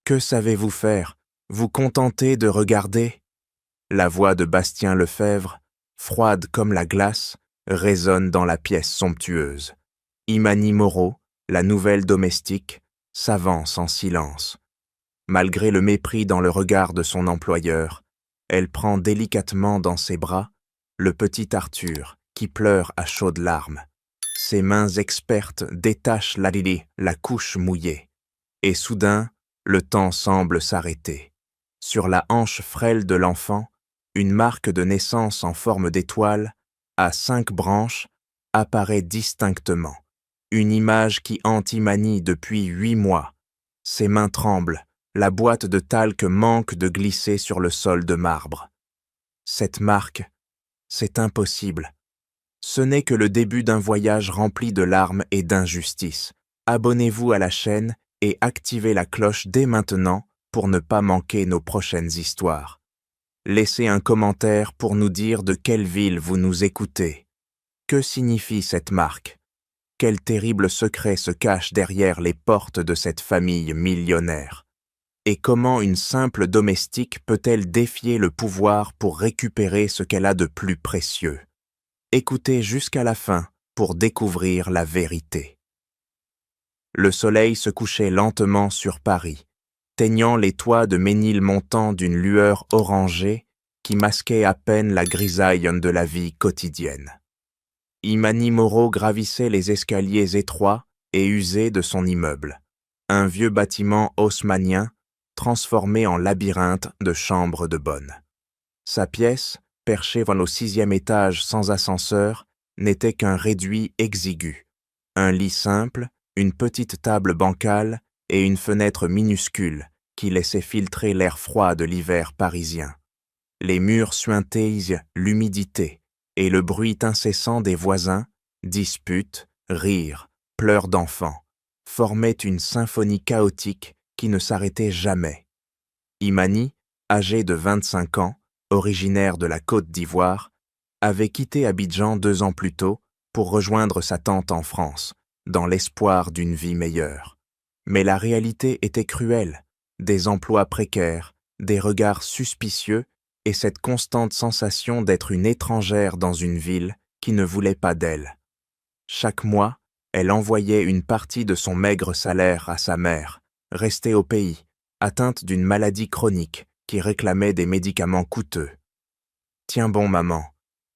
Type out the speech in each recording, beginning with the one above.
Que savez-vous faire? Vous contentez de regarder? La voix de Bastien Lefebvre, froide comme la glace, résonne dans la pièce somptueuse. Imani Moreau, la nouvelle domestique, s'avance en silence. Malgré le mépris dans le regard de son employeur, elle prend délicatement dans ses bras le petit Arthur qui pleure à chaudes larmes. Ses mains expertes détachent la couche mouillée. Et soudain, le temps semble s'arrêter. Sur la hanche frêle de l'enfant, une marque de naissance en forme d'étoile, à 5 branches, apparaît distinctement. Une image qui hante Imani depuis 8 mois. Ses mains tremblent, la boîte de talc manque de glisser sur le sol de marbre. Cette marque, c'est impossible. Ce n'est que le début d'un voyage rempli de larmes et d'injustice. Abonnez-vous à la chaîne et activez la cloche dès maintenant pour ne pas manquer nos prochaines histoires. Laissez un commentaire pour nous dire de quelle ville vous nous écoutez. Que signifie cette marque? Quel terrible secret se cache derrière les portes de cette famille millionnaire? Et comment une simple domestique peut-elle défier le pouvoir pour récupérer ce qu'elle a de plus précieux? Écoutez jusqu'à la fin pour découvrir la vérité. Le soleil se couchait lentement sur Paris, teignant les toits de Ménilmontant d'une lueur orangée qui masquait à peine la grisaille de la vie quotidienne. Imani Moreau gravissait les escaliers étroits et usés de son immeuble, un vieux bâtiment haussmannien transformé en labyrinthe de chambres de bonne. Sa pièce, perchée au 6e étage sans ascenseur, n'était qu'un réduit exigu, un lit simple, une petite table bancale et une fenêtre minuscule qui laissait filtrer l'air froid de l'hiver parisien. Les murs suintaient l'humidité et le bruit incessant des voisins, disputes, rires, pleurs d'enfants, formaient une symphonie chaotique qui ne s'arrêtait jamais. Imani, âgé de 25 ans, originaire de la Côte d'Ivoire, avait quitté Abidjan 2 ans plus tôt pour rejoindre sa tante en France, dans l'espoir d'une vie meilleure. Mais la réalité était cruelle, des emplois précaires, des regards suspicieux et cette constante sensation d'être une étrangère dans une ville qui ne voulait pas d'elle. Chaque mois, elle envoyait une partie de son maigre salaire à sa mère, restée au pays, atteinte d'une maladie chronique qui réclamait des médicaments coûteux. « Tiens bon, maman »,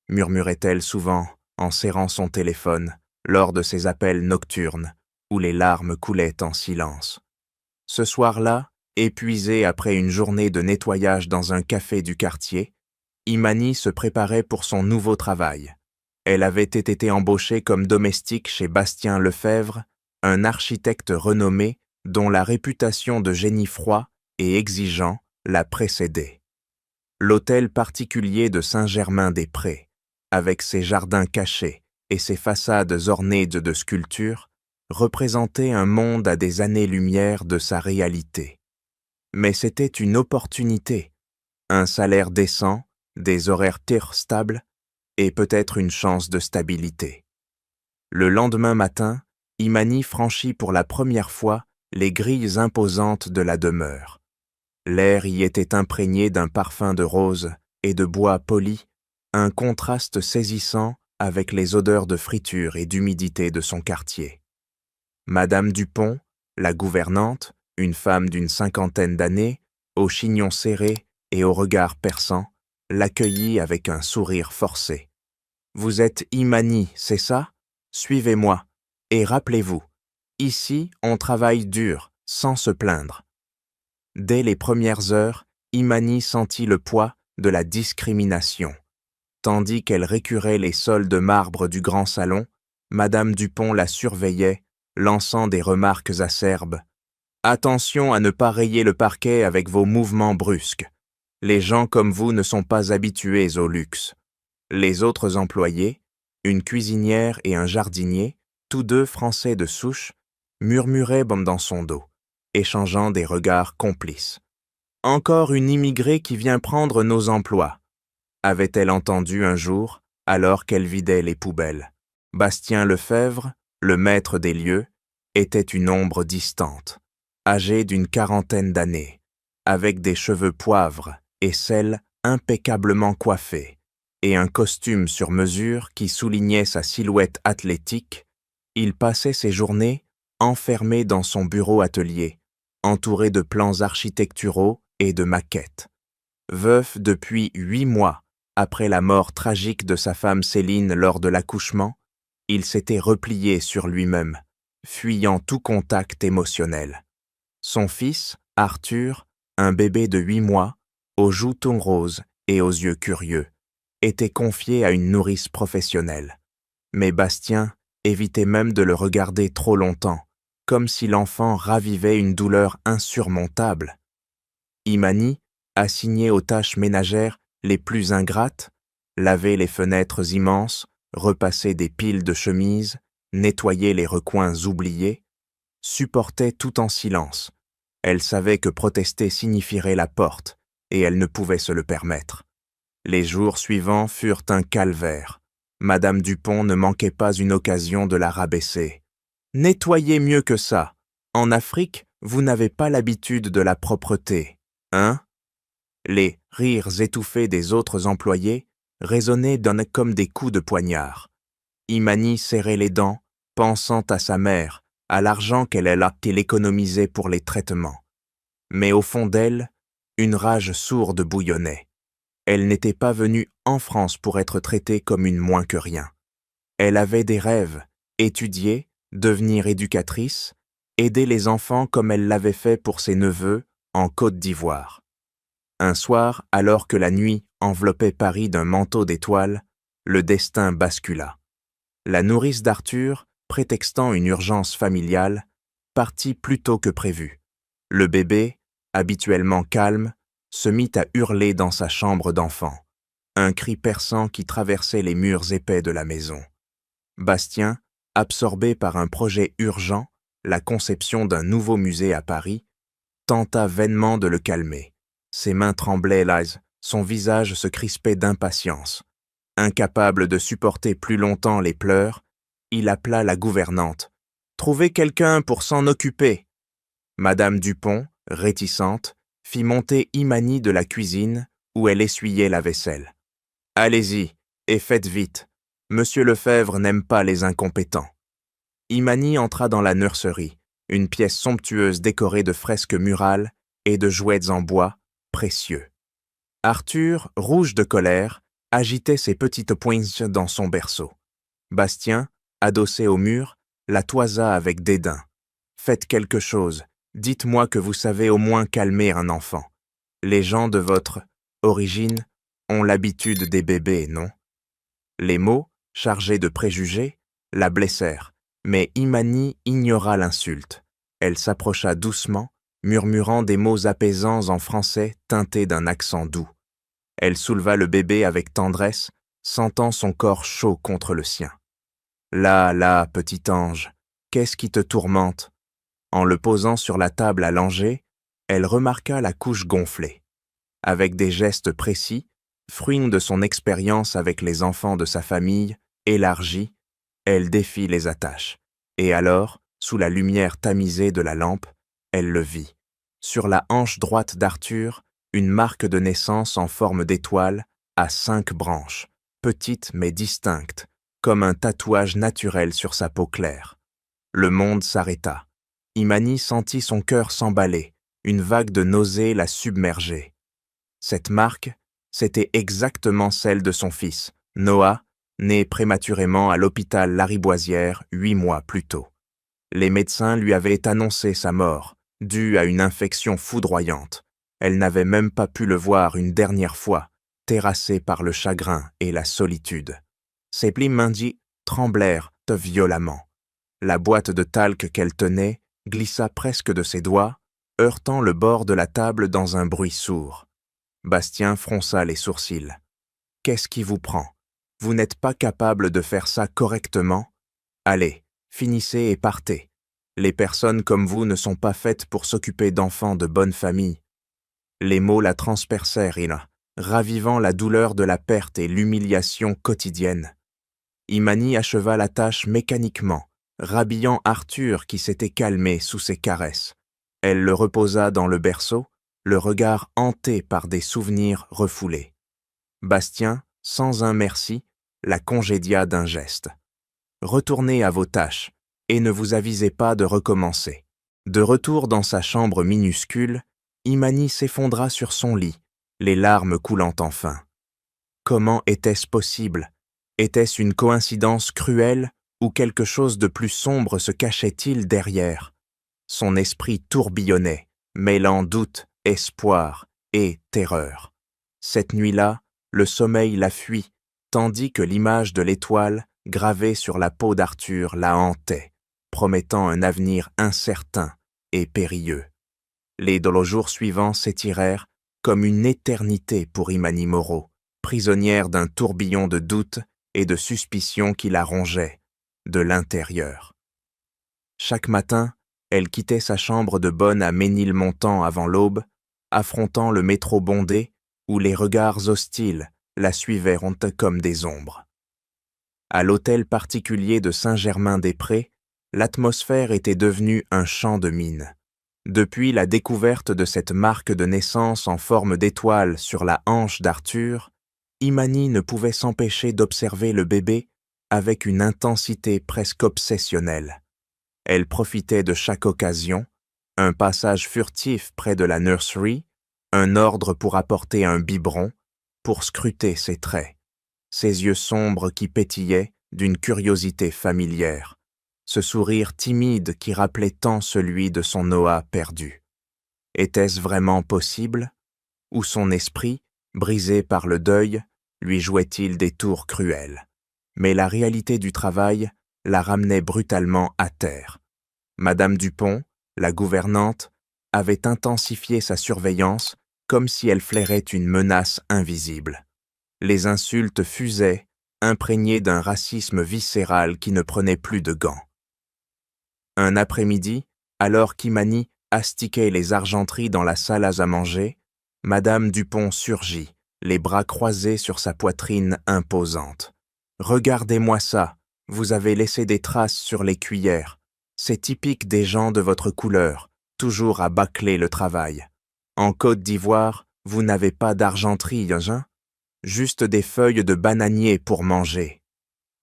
murmurait-elle souvent en serrant son téléphone lors de ses appels nocturnes où les larmes coulaient en silence. Ce soir-là, épuisée après une journée de nettoyage dans un café du quartier, Imani se préparait pour son nouveau travail. Elle avait été embauchée comme domestique chez Bastien Lefebvre, un architecte renommé dont la réputation de génie froid et exigeant la précédait. L'hôtel particulier de Saint-Germain-des-Prés, avec ses jardins cachés et ses façades ornées de sculptures, représentait un monde à des années-lumière de sa réalité. Mais c'était une opportunité, un salaire décent, des horaires stables et peut-être une chance de stabilité. Le lendemain matin, Imani franchit pour la première fois les grilles imposantes de la demeure. L'air y était imprégné d'un parfum de rose et de bois poli, un contraste saisissant avec les odeurs de friture et d'humidité de son quartier. Madame Dupont, la gouvernante, une femme d'une 50aine d'années, au chignon serré et au regard perçant, l'accueillit avec un sourire forcé. « Vous êtes Imani, c'est ça? Suivez-moi. Et rappelez-vous, ici, on travaille dur, sans se plaindre. » Dès les premières heures, Imani sentit le poids de la discrimination. Tandis qu'elle récurait les sols de marbre du grand salon, Madame Dupont la surveillait, lançant des remarques acerbes. « Attention à ne pas rayer le parquet avec vos mouvements brusques. Les gens comme vous ne sont pas habitués au luxe. » Les autres employés, une cuisinière et un jardinier, tous deux Français de souche, murmuraient dans son dos, échangeant des regards complices. « Encore une immigrée qui vient prendre nos emplois », avait-elle entendu un jour, alors qu'elle vidait les poubelles. Bastien Lefebvre, le maître des lieux, était une ombre distante. âgé d'une quarantaine d'années, avec des cheveux poivre et sel impeccablement coiffés, et un costume sur mesure qui soulignait sa silhouette athlétique. Il passait ses journées enfermé dans son bureau-atelier, entouré de plans architecturaux et de maquettes. Veuf depuis 8 mois après la mort tragique de sa femme Céline lors de l'accouchement, il s'était replié sur lui-même, fuyant tout contact émotionnel. Son fils, Arthur, un bébé de 8 mois, aux joues ton roses et aux yeux curieux, était confié à une nourrice professionnelle. Mais Bastien évitait même de le regarder trop longtemps, comme si l'enfant ravivait une douleur insurmontable. Imani, assigné aux tâches ménagères les plus ingrates, laver les fenêtres immenses, repasser des piles de chemises, nettoyer les recoins oubliés, supportait tout en silence. Elle savait que protester signifierait la porte, et elle ne pouvait se le permettre. Les jours suivants furent un calvaire. Madame Dupont ne manquait pas une occasion de la rabaisser. « Nettoyez mieux que ça. En Afrique, vous n'avez pas l'habitude de la propreté, hein ?» Les rires étouffés des autres employés résonnaient comme des coups de poignard. Imani serrait les dents, pensant à sa mère, à l'argent qu'elle économisait pour les traitements. Mais au fond d'elle, une rage sourde bouillonnait. Elle n'était pas venue en France pour être traitée comme une moins que rien. Elle avait des rêves, étudier, devenir éducatrice, aider les enfants comme elle l'avait fait pour ses neveux en Côte d'Ivoire. Un soir, alors que la nuit enveloppait Paris d'un manteau d'étoiles, le destin bascula. La nourrice d'Arthur, prétextant une urgence familiale, partit plus tôt que prévu. Le bébé, habituellement calme, se mit à hurler dans sa chambre d'enfant, un cri perçant qui traversait les murs épais de la maison. Bastien, absorbé par un projet urgent, la conception d'un nouveau musée à Paris, tenta vainement de le calmer. Ses mains tremblaient, son visage se crispait d'impatience. Incapable de supporter plus longtemps les pleurs, il appela la gouvernante. « Trouvez quelqu'un pour s'en occuper !» Madame Dupont, réticente, fit monter Imani de la cuisine où elle essuyait la vaisselle. « Allez-y, et faites vite. Monsieur Lefebvre n'aime pas les incompétents. » Imani entra dans la nurserie, une pièce somptueuse décorée de fresques murales et de jouets en bois, précieux. Arthur, rouge de colère, agitait ses petites poings dans son berceau. Bastien, adossé au mur, la toisa avec dédain. « Faites quelque chose, dites-moi que vous savez au moins calmer un enfant. Les gens de votre origine ont l'habitude des bébés, non ?» Les mots, chargés de préjugés, la blessèrent, mais Imani ignora l'insulte. Elle s'approcha doucement, murmurant des mots apaisants en français teintés d'un accent doux. Elle souleva le bébé avec tendresse, sentant son corps chaud contre le sien. « Là, petit ange, qu'est-ce qui te tourmente ?» En le posant sur la table à langer, elle remarqua la couche gonflée. Avec des gestes précis, fruit de son expérience avec les enfants de sa famille, élargie, elle défit les attaches. Et alors, sous la lumière tamisée de la lampe, elle le vit. Sur la hanche droite d'Arthur, une marque de naissance en forme d'étoile à 5 branches, petite mais distincte, comme un tatouage naturel sur sa peau claire. Le monde s'arrêta. Imani sentit son cœur s'emballer, une vague de nausée la submergeait. Cette marque, c'était exactement celle de son fils, Noah, né prématurément à l'hôpital Lariboisière 8 mois plus tôt. Les médecins lui avaient annoncé sa mort, due à une infection foudroyante. Elle n'avait même pas pu le voir une dernière fois, terrassée par le chagrin et la solitude. Ses mains tremblèrent violemment. La boîte de talc qu'elle tenait glissa presque de ses doigts, heurtant le bord de la table dans un bruit sourd. Bastien fronça les sourcils. « Qu'est-ce qui vous prend? Vous n'êtes pas capable de faire ça correctement? Allez, finissez et partez. Les personnes comme vous ne sont pas faites pour s'occuper d'enfants de bonne famille. » Les mots la transpercèrent, ravivant la douleur de la perte et l'humiliation quotidienne. Imani acheva la tâche mécaniquement, rhabillant Arthur qui s'était calmé sous ses caresses. Elle le reposa dans le berceau, le regard hanté par des souvenirs refoulés. Bastien, sans un merci, la congédia d'un geste. « Retournez à vos tâches, et ne vous avisez pas de recommencer. » De retour dans sa chambre minuscule, Imani s'effondra sur son lit, les larmes coulant enfin. Comment était-ce possible? Était-ce une coïncidence cruelle ou quelque chose de plus sombre se cachait-il derrière? Son esprit tourbillonnait, mêlant doute, espoir et terreur. Cette nuit-là, le sommeil la fuit, tandis que l'image de l'étoile, gravée sur la peau d'Arthur, la hantait, promettant un avenir incertain et périlleux. Les jours suivants s'étirèrent comme une éternité pour Imani Moreau, prisonnière d'un tourbillon de doutes et de suspicions qui la rongeait de l'intérieur. Chaque matin, elle quittait sa chambre de bonne à Ménilmontant avant l'aube, affrontant le métro bondé où les regards hostiles la suivaient rondes comme des ombres. À l'hôtel particulier de Saint-Germain-des-Prés, l'atmosphère était devenue un champ de mines. Depuis la découverte de cette marque de naissance en forme d'étoile sur la hanche d'Arthur, Imani ne pouvait s'empêcher d'observer le bébé avec une intensité presque obsessionnelle. Elle profitait de chaque occasion, un passage furtif près de la nursery, un ordre pour apporter un biberon, pour scruter ses traits, ses yeux sombres qui pétillaient d'une curiosité familière, ce sourire timide qui rappelait tant celui de son Noah perdu. Était-ce vraiment possible? Ou son esprit, brisé par le deuil, lui jouait-il des tours cruels? Mais la réalité du travail la ramenait brutalement à terre. Madame Dupont, la gouvernante, avait intensifié sa surveillance comme si elle flairait une menace invisible. Les insultes fusaient, imprégnées d'un racisme viscéral qui ne prenait plus de gants. Un après-midi, alors qu'Imani astiquait les argenteries dans la salle à manger, Madame Dupont surgit, les bras croisés sur sa poitrine imposante. « Regardez-moi ça, vous avez laissé des traces sur les cuillères. C'est typique des gens de votre couleur, toujours à bâcler le travail. En Côte d'Ivoire, vous n'avez pas d'argenterie, hein? Juste des feuilles de bananier pour manger. »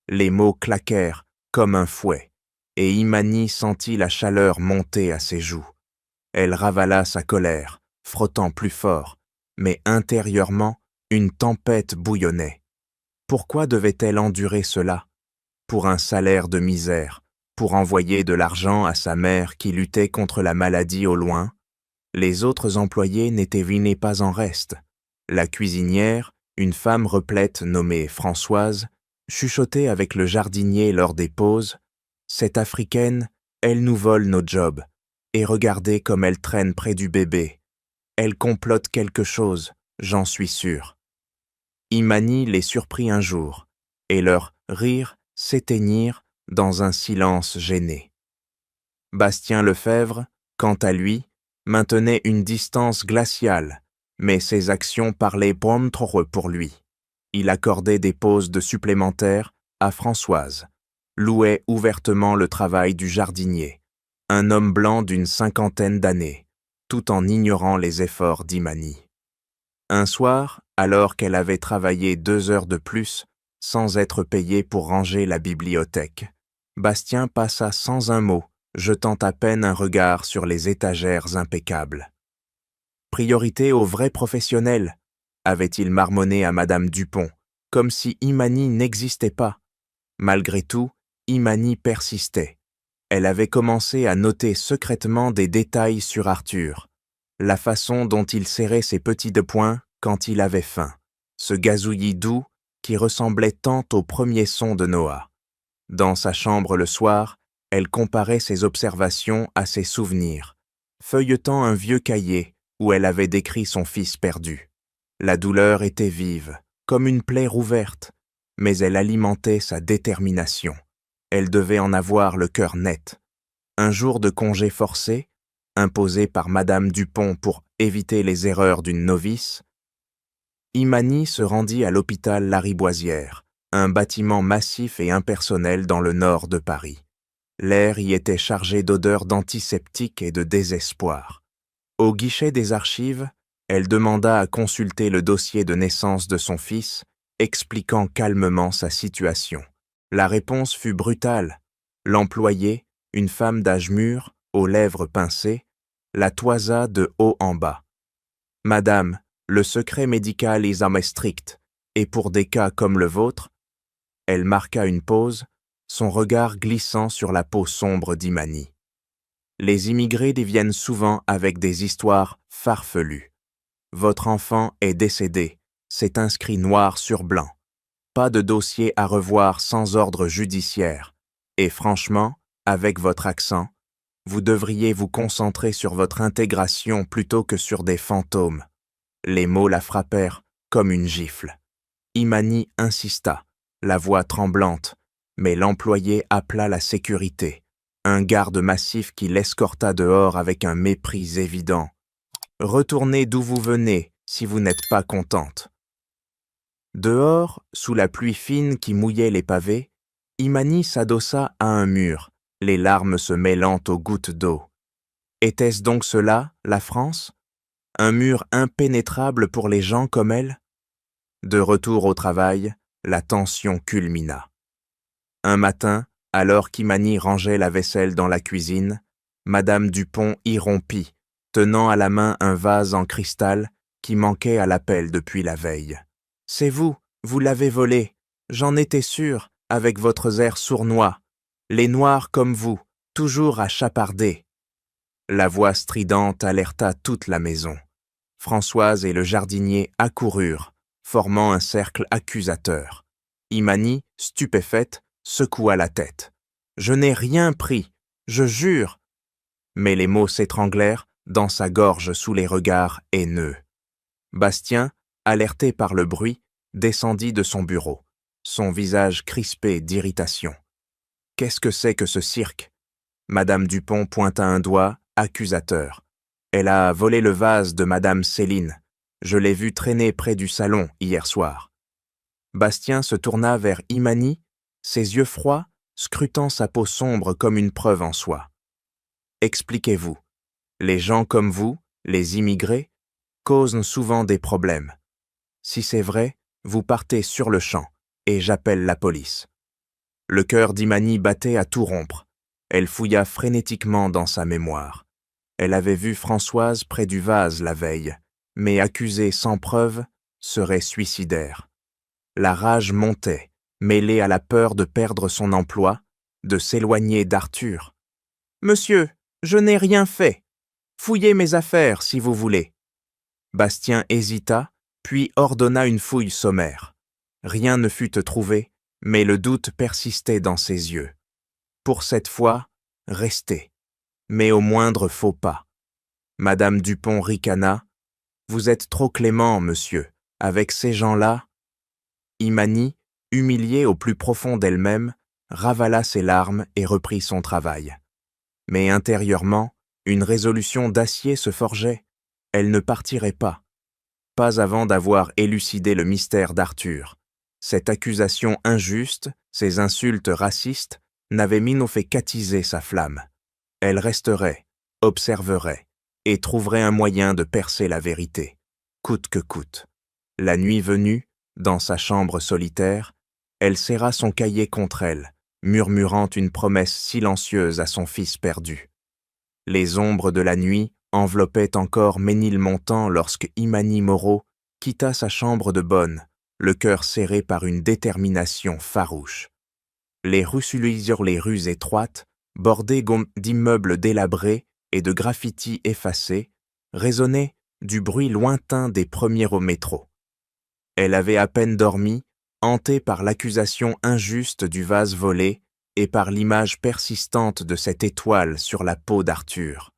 Les mots claquèrent comme un fouet, et Imani sentit la chaleur monter à ses joues. Elle ravala sa colère, frottant plus fort, mais intérieurement, une tempête bouillonnait. Pourquoi devait-elle endurer cela? Pour un salaire de misère, pour envoyer de l'argent à sa mère qui luttait contre la maladie au loin? Les autres employés n'étaient pas en reste. La cuisinière, une femme replète nommée Françoise, chuchotait avec le jardinier lors des pauses. « Cette Africaine, elle nous vole nos jobs. Et regardez comme elle traîne près du bébé. Elle complote quelque chose, j'en suis sûr. » Imani les surprit un jour, et leurs rires s'éteignirent dans un silence gêné. Bastien Lefebvre, quant à lui, maintenait une distance glaciale, mais ses actions parlaient trop pour lui. Il accordait des pauses de supplémentaires à Françoise, louait ouvertement le travail du jardinier, un homme blanc d'une 50aine d'années, tout en ignorant les efforts d'Imani. Un soir, alors qu'elle avait travaillé 2 heures de plus, sans être payée pour ranger la bibliothèque, Bastien passa sans un mot, jetant à peine un regard sur les étagères impeccables. « Priorité aux vrais professionnels », avait-il marmonné à Madame Dupont, comme si Imani n'existait pas. Malgré tout, Imani persistait. Elle avait commencé à noter secrètement des détails sur Arthur, la façon dont il serrait ses petits deux poings quand il avait faim, ce gazouillis doux qui ressemblait tant au premier son de Noah. Dans sa chambre le soir, elle comparait ses observations à ses souvenirs, feuilletant un vieux cahier où elle avait décrit son fils perdu. La douleur était vive, comme une plaie rouverte, mais elle alimentait sa détermination. Elle devait en avoir le cœur net. Un jour de congé forcé, imposé par Madame Dupont pour éviter les erreurs d'une novice, Imani se rendit à l'hôpital Lariboisière, un bâtiment massif et impersonnel dans le nord de Paris. L'air y était chargé d'odeurs d'antiseptiques et de désespoir. Au guichet des archives, elle demanda à consulter le dossier de naissance de son fils, expliquant calmement sa situation. La réponse fut brutale. L'employée, une femme d'âge mûr, aux lèvres pincées, la toisa de haut en bas. « Madame, le secret médical est strict, et pour des cas comme le vôtre, » elle marqua une pause, son regard glissant sur la peau sombre d'Imani. Les immigrés deviennent souvent avec des histoires farfelues. Votre enfant est décédé, c'est inscrit noir sur blanc. Pas de dossier à revoir sans ordre judiciaire. Et franchement, avec votre accent, vous devriez vous concentrer sur votre intégration plutôt que sur des fantômes. Les mots la frappèrent comme une gifle. Imani insista, la voix tremblante, mais l'employé appela la sécurité, un garde massif qui l'escorta dehors avec un mépris évident. « Retournez d'où vous venez, si vous n'êtes pas contente. » Dehors, sous la pluie fine qui mouillait les pavés, Imani s'adossa à un mur, les larmes se mêlant aux gouttes d'eau. Était-ce donc cela, la France? Un mur impénétrable pour les gens comme elle? De retour au travail, la tension culmina. Un matin, alors qu'Imani rangeait la vaisselle dans la cuisine, Madame Dupont irrompit, tenant à la main un vase en cristal qui manquait à l'appel depuis la veille. « C'est vous l'avez volé, j'en étais sûre, avec votre air sournois, les noirs comme vous, toujours à chaparder. » La voix stridente alerta toute la maison. Françoise et le jardinier accoururent, formant un cercle accusateur. Imani, stupéfaite, secoua la tête. « Je n'ai rien pris, je jure !» Mais les mots s'étranglèrent dans sa gorge sous les regards haineux. Bastien, alerté par le bruit, descendit de son bureau, son visage crispé d'irritation. « Qu'est-ce que c'est que ce cirque ?» Madame Dupont pointa un doigt, accusateur. « Elle a volé le vase de Madame Céline. Je l'ai vue traîner près du salon hier soir. » Bastien se tourna vers Imani, ses yeux froids, scrutant sa peau sombre comme une preuve en soi. « Expliquez-vous. Les gens comme vous, les immigrés, causent souvent des problèmes. Si c'est vrai, vous partez sur le champ, et j'appelle la police. » Le cœur d'Imani battait à tout rompre. Elle fouilla frénétiquement dans sa mémoire. Elle avait vu Françoise près du vase la veille, mais accusée sans preuve serait suicidaire. La rage montait, mêlée à la peur de perdre son emploi, de s'éloigner d'Arthur. « Monsieur, je n'ai rien fait. Fouillez mes affaires si vous voulez. » Bastien hésita, puis ordonna une fouille sommaire. Rien ne fut trouvé, mais le doute persistait dans ses yeux. Pour cette fois, restez, mais au moindre faux pas. Madame Dupont ricana. « Vous êtes trop clément, monsieur, avec ces gens-là. » Imani, humiliée au plus profond d'elle-même, ravala ses larmes et reprit son travail. Mais intérieurement, une résolution d'acier se forgeait. Elle ne partirait pas. Pas avant d'avoir élucidé le mystère d'Arthur. Cette accusation injuste, ces insultes racistes, n'avaient minot fait qu'attiser sa flamme. Elle resterait, observerait, et trouverait un moyen de percer la vérité, coûte que coûte. La nuit venue, dans sa chambre solitaire, elle serra son cahier contre elle, murmurant une promesse silencieuse à son fils perdu. Les ombres de la nuit enveloppaient encore Ménilmontant lorsque Imani Moreau quitta sa chambre de bonne, le cœur serré par une détermination farouche. Les rues sur les rues étroites, bordées d'immeubles délabrés et de graffitis effacés, résonnaient du bruit lointain des premiers au métro. Elle avait à peine dormi, hantée par l'accusation injuste du vase volé et par l'image persistante de cette étoile sur la peau d'Arthur.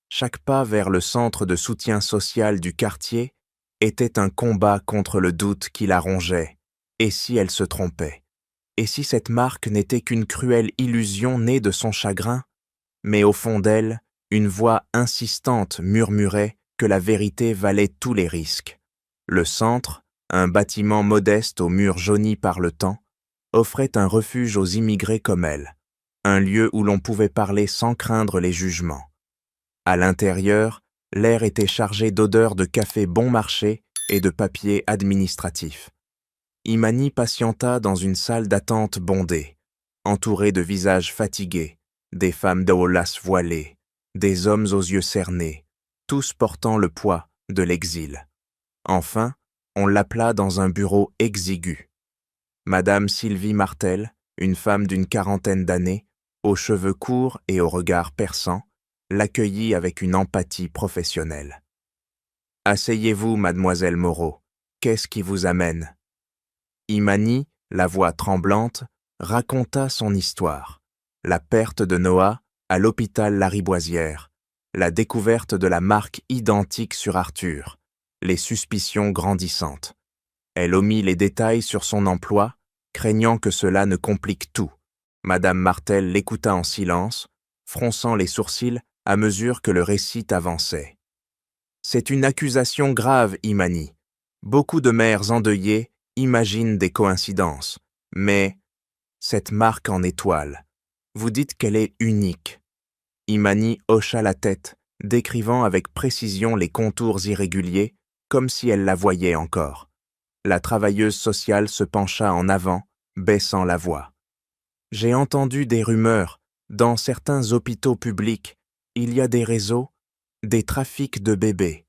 Chaque pas vers le centre de soutien social du quartier était un combat contre le doute qui la rongeait. Et si elle se trompait? Et si cette marque n'était qu'une cruelle illusion née de son chagrin? Mais au fond d'elle, une voix insistante murmurait que la vérité valait tous les risques. Le centre, un bâtiment modeste aux murs jaunis par le temps, offrait un refuge aux immigrés comme elle. un lieu où l'on pouvait parler sans craindre les jugements. À l'intérieur, l'air était chargé d'odeurs de café bon marché et de papier administratif. Imani patienta dans une salle d'attente bondée, entourée de visages fatigués, des femmes d'Aolas voilées, des hommes aux yeux cernés, tous portant le poids de l'exil. Enfin, on l'appela dans un bureau exigu. Madame Sylvie Martel, une femme d'une quarantaine d'années, aux cheveux courts et au regard perçant, l'accueillit avec une empathie professionnelle. « Asseyez-vous, mademoiselle Moreau. Qu'est-ce qui vous amène ?» Imani, la voix tremblante, raconta son histoire. La perte de Noah à l'hôpital Lariboisière, la découverte de la marque identique sur Arthur, les suspicions grandissantes. Elle omit les détails sur son emploi, craignant que cela ne complique tout. Madame Martel l'écouta en silence, fronçant les sourcils à mesure que le récit avançait. « C'est une accusation grave, Imani. Beaucoup de mères endeuillées imaginent des coïncidences, mais cette marque en étoile, vous dites qu'elle est unique. » Imani hocha la tête, décrivant avec précision les contours irréguliers, comme si elle la voyait encore. La travailleuse sociale se pencha en avant, baissant la voix. « J'ai entendu des rumeurs. Dans certains hôpitaux publics, il y a des réseaux, des trafics de bébés.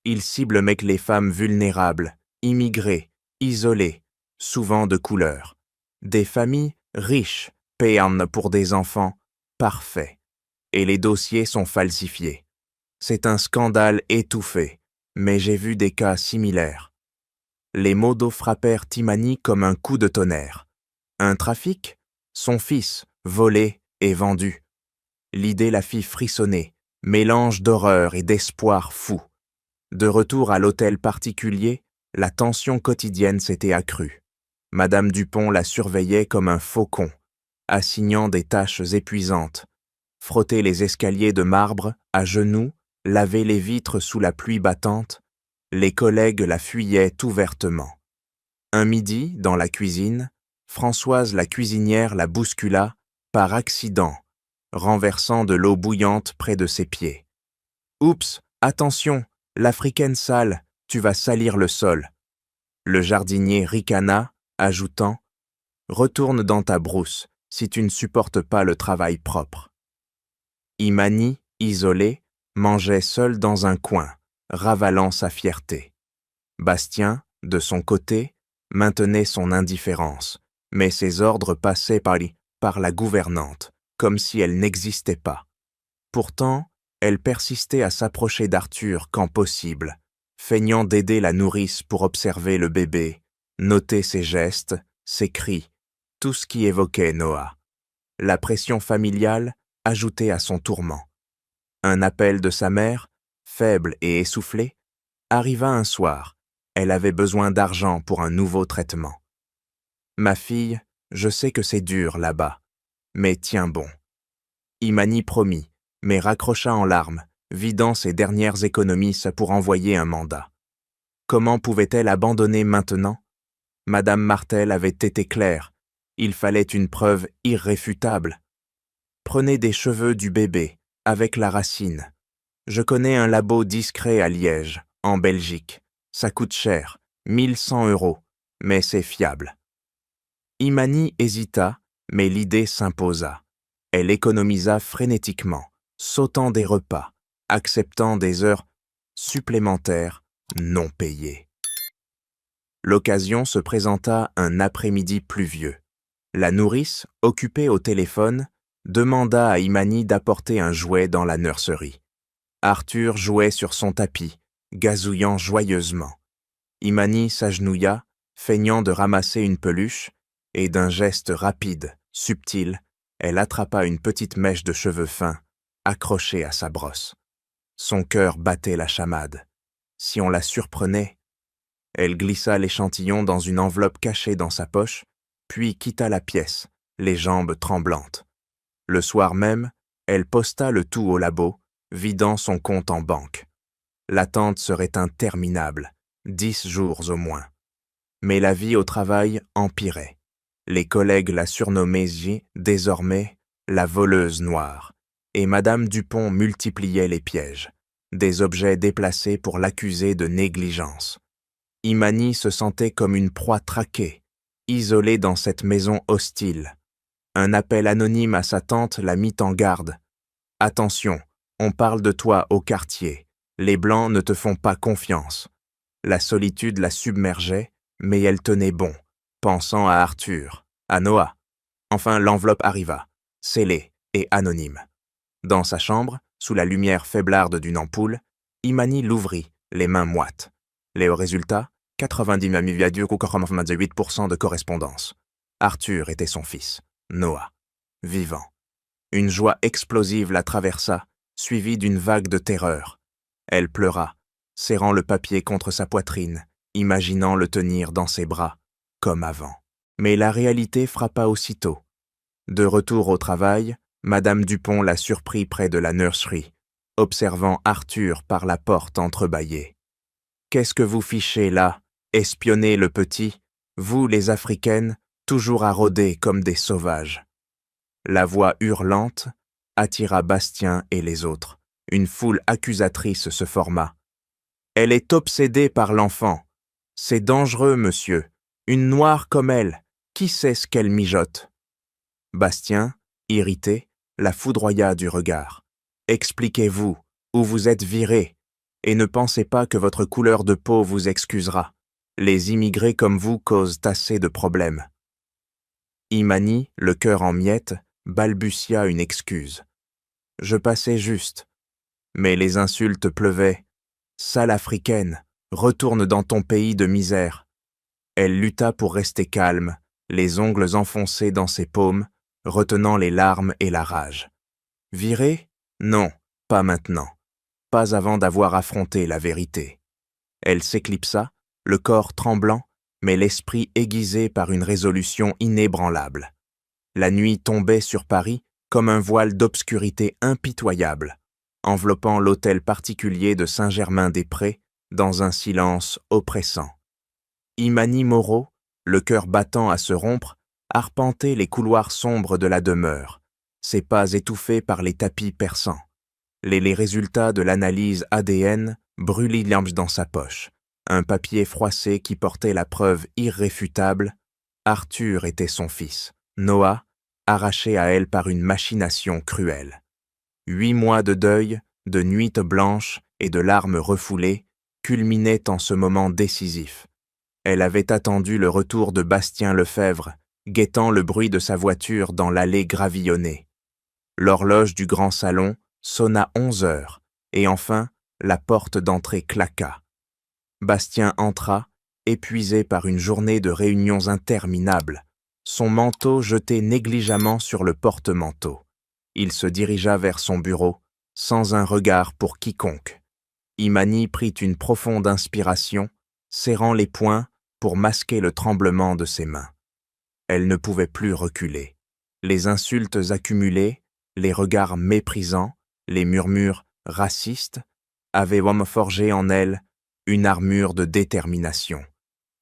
Ils ciblent mec les femmes vulnérables, immigrées, isolées, souvent de couleur. Des familles riches payent pour des enfants parfaits. Et les dossiers sont falsifiés. C'est un scandale étouffé, mais j'ai vu des cas similaires. » Les mots d'eau frappèrent Imani comme un coup de tonnerre. Un trafic ? Son fils, volé et vendu. L'idée la fit frissonner, mélange d'horreur et d'espoir fou. De retour à l'hôtel particulier, la tension quotidienne s'était accrue. Madame Dupont la surveillait comme un faucon, assignant des tâches épuisantes. Frotter les escaliers de marbre, à genoux, laver les vitres sous la pluie battante, les collègues la fuyaient ouvertement. Un midi, dans la cuisine, Françoise la cuisinière la bouscula, par accident, renversant de l'eau bouillante près de ses pieds. « Oups, attention, l'africaine sale, tu vas salir le sol. » Le jardinier ricana, ajoutant « Retourne dans ta brousse, si tu ne supportes pas le travail propre. » Imani, isolée, mangeait seule dans un coin, ravalant sa fierté. Bastien, de son côté, maintenait son indifférence, mais ses ordres passaient par la gouvernante, comme si elle n'existait pas. Pourtant, elle persistait à s'approcher d'Arthur quand possible, feignant d'aider la nourrice pour observer le bébé, noter ses gestes, ses cris, tout ce qui évoquait Noah. La pression familiale ajoutait à son tourment. Un appel de sa mère, faible et essoufflé, arriva un soir. Elle avait besoin d'argent pour un nouveau traitement. « Ma fille, je sais que c'est dur là-bas, mais tiens bon. » Imani promit, mais raccrocha en larmes, vidant ses dernières économies pour envoyer un mandat. Comment pouvait-elle abandonner maintenant? Madame Martel avait été claire. Il fallait une preuve irréfutable. Prenez des cheveux du bébé, avec la racine. Je connais un labo discret à Liège, en Belgique. Ça coûte cher, 1100 €, mais c'est fiable. Imani hésita, mais l'idée s'imposa. Elle économisa frénétiquement, sautant des repas, acceptant des heures supplémentaires non payées. L'occasion se présenta un après-midi pluvieux. La nourrice, occupée au téléphone, demanda à Imani d'apporter un jouet dans la nurserie. Arthur jouait sur son tapis, gazouillant joyeusement. Imani s'agenouilla, feignant de ramasser une peluche, et d'un geste rapide, subtil, elle attrapa une petite mèche de cheveux fins, accrochée à sa brosse. Son cœur battait la chamade. Si on la surprenait, elle glissa l'échantillon dans une enveloppe cachée dans sa poche, puis quitta la pièce, les jambes tremblantes. Le soir même, elle posta le tout au labo, vidant son compte en banque. L'attente serait interminable, 10 jours au moins. Mais la vie au travail empirait. Les collègues la surnommaient désormais la voleuse noire, et Madame Dupont multipliait les pièges, des objets déplacés pour l'accuser de négligence. Imani se sentait comme une proie traquée, isolée dans cette maison hostile. Un appel anonyme à sa tante la mit en garde. « Attention, on parle de toi au quartier. Les Blancs ne te font pas confiance. » La solitude la submergeait, mais elle tenait bon, pensant à Arthur, à Noah. Enfin, l'enveloppe arriva, scellée et anonyme. Dans sa chambre, sous la lumière faiblarde d'une ampoule, Imani l'ouvrit, les mains moites. Les résultats, 99,98% de correspondance. Arthur était son fils, Noah, vivant. Une joie explosive la traversa, suivie d'une vague de terreur. Elle pleura, serrant le papier contre sa poitrine, imaginant le tenir dans ses bras, comme avant. Mais la réalité frappa aussitôt. De retour au travail, Madame Dupont la surprit près de la nursery, observant Arthur par la porte entrebâillée. « Qu'est-ce que vous fichez là, espionnez le petit, vous les Africaines, toujours à rôder comme des sauvages. » La voix hurlante attira Bastien et les autres. Une foule accusatrice se forma. « Elle est obsédée par l'enfant. C'est dangereux, monsieur. Une noire comme elle, qui sait ce qu'elle mijote ?» Bastien, irrité, la foudroya du regard. « Expliquez-vous, ou vous êtes viré, et ne pensez pas que votre couleur de peau vous excusera. Les immigrés comme vous causent assez de problèmes. » Imani, le cœur en miettes, balbutia une excuse. « Je passais juste. » Mais les insultes pleuvaient. « Sale africaine, retourne dans ton pays de misère. » Elle lutta pour rester calme, les ongles enfoncés dans ses paumes, retenant les larmes et la rage. Virée ? Non, pas maintenant. Pas avant d'avoir affronté la vérité. Elle s'éclipsa, le corps tremblant, mais l'esprit aiguisé par une résolution inébranlable. La nuit tombait sur Paris comme un voile d'obscurité impitoyable, enveloppant l'hôtel particulier de Saint-Germain-des-Prés dans un silence oppressant. Imani Moreau, le cœur battant à se rompre, arpentait les couloirs sombres de la demeure, ses pas étouffés par les tapis perçants. Les résultats de l'analyse ADN brûlaient dans sa poche, un papier froissé qui portait la preuve irréfutable. Arthur était son fils, Noah, arraché à elle par une machination cruelle. 8 mois de deuil, de nuits blanches et de larmes refoulées culminaient en ce moment décisif. Elle avait attendu le retour de Bastien Lefebvre, guettant le bruit de sa voiture dans l'allée gravillonnée. L'horloge du grand salon sonna 11 heures, et enfin, la porte d'entrée claqua. Bastien entra, épuisé par une journée de réunions interminables, son manteau jeté négligemment sur le porte-manteau. Il se dirigea vers son bureau, sans un regard pour quiconque. Imani prit une profonde inspiration, serrant les poings pour masquer le tremblement de ses mains. Elle ne pouvait plus reculer. Les insultes accumulées, les regards méprisants, les murmures racistes avaient forgé en elle une armure de détermination.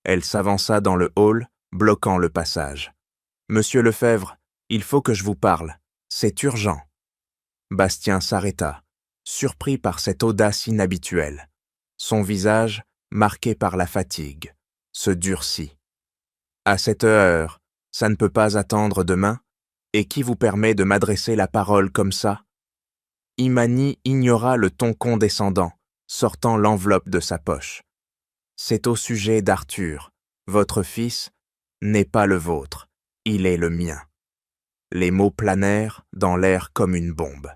Elle s'avança dans le hall, bloquant le passage. « Monsieur Lefebvre, il faut que je vous parle. C'est urgent. » Bastien s'arrêta, surpris par cette audace inhabituelle. Son visage, marqué par la fatigue, se durcit. « À cette heure, ça ne peut pas attendre demain? Et qui vous permet de m'adresser la parole comme ça ?» Imani ignora le ton condescendant, sortant l'enveloppe de sa poche. « C'est au sujet d'Arthur. Votre fils n'est pas le vôtre, il est le mien. » Les mots planèrent dans l'air comme une bombe.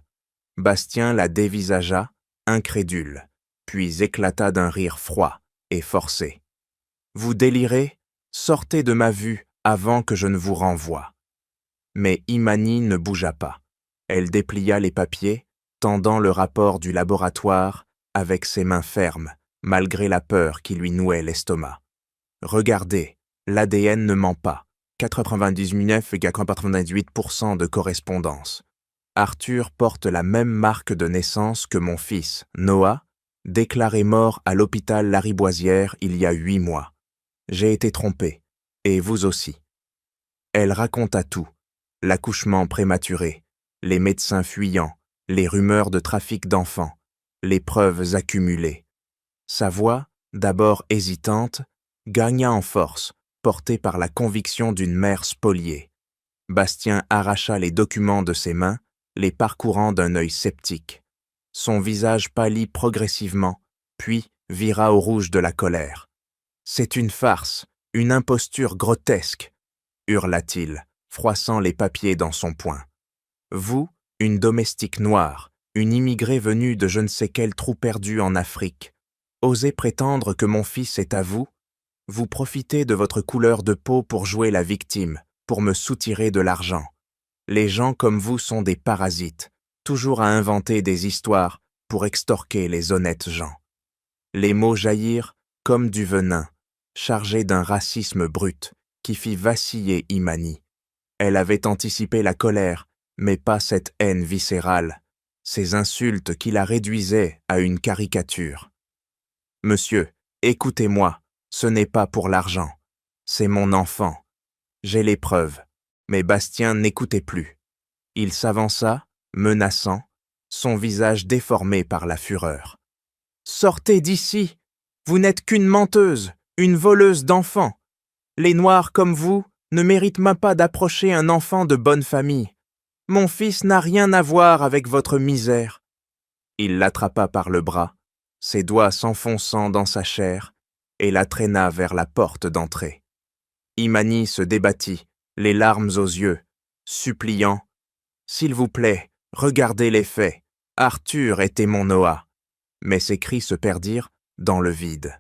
Bastien la dévisagea, incrédule, puis éclata d'un rire froid et forcé. « Vous délirez? Sortez de ma vue avant que je ne vous renvoie. » Mais Imani ne bougea pas. Elle déplia les papiers, tendant le rapport du laboratoire avec ses mains fermes, malgré la peur qui lui nouait l'estomac. « Regardez, l'ADN ne ment pas. 99,98% de correspondance. Arthur porte la même marque de naissance que mon fils, Noah, déclaré mort à l'hôpital Lariboisière il y a 8 mois. J'ai été trompé, et vous aussi. » Elle raconta tout, l'accouchement prématuré, les médecins fuyants, les rumeurs de trafic d'enfants, les preuves accumulées. Sa voix, d'abord hésitante, gagna en force, portée par la conviction d'une mère spoliée. Bastien arracha les documents de ses mains, les parcourant d'un œil sceptique. Son visage pâlit progressivement, puis vira au rouge de la colère. « C'est une farce, une imposture grotesque !» hurla-t-il, froissant les papiers dans son poing. « Vous, une domestique noire, une immigrée venue de je ne sais quel trou perdu en Afrique, osez prétendre que mon fils est à vous? Vous profitez de votre couleur de peau pour jouer la victime, pour me soutirer de l'argent. Les gens comme vous sont des parasites, toujours à inventer des histoires pour extorquer les honnêtes gens. » Les mots jaillirent comme du venin, chargés d'un racisme brut qui fit vaciller Imani. Elle avait anticipé la colère, mais pas cette haine viscérale, ces insultes qui la réduisaient à une caricature. « Monsieur, écoutez-moi, ce n'est pas pour l'argent. C'est mon enfant. J'ai les preuves. » Mais Bastien n'écoutait plus. Il s'avança, menaçant, son visage déformé par la fureur. « Sortez d'ici! Vous n'êtes qu'une menteuse, une voleuse d'enfants. Les Noirs comme vous ne méritent même pas d'approcher un enfant de bonne famille. Mon fils n'a rien à voir avec votre misère. » Il l'attrapa par le bras, ses doigts s'enfonçant dans sa chair, et la traîna vers la porte d'entrée. Imani se débattit, les larmes aux yeux, suppliant « S'il vous plaît, regardez les faits. Arthur était mon Noah. » Mais ses cris se perdirent dans le vide.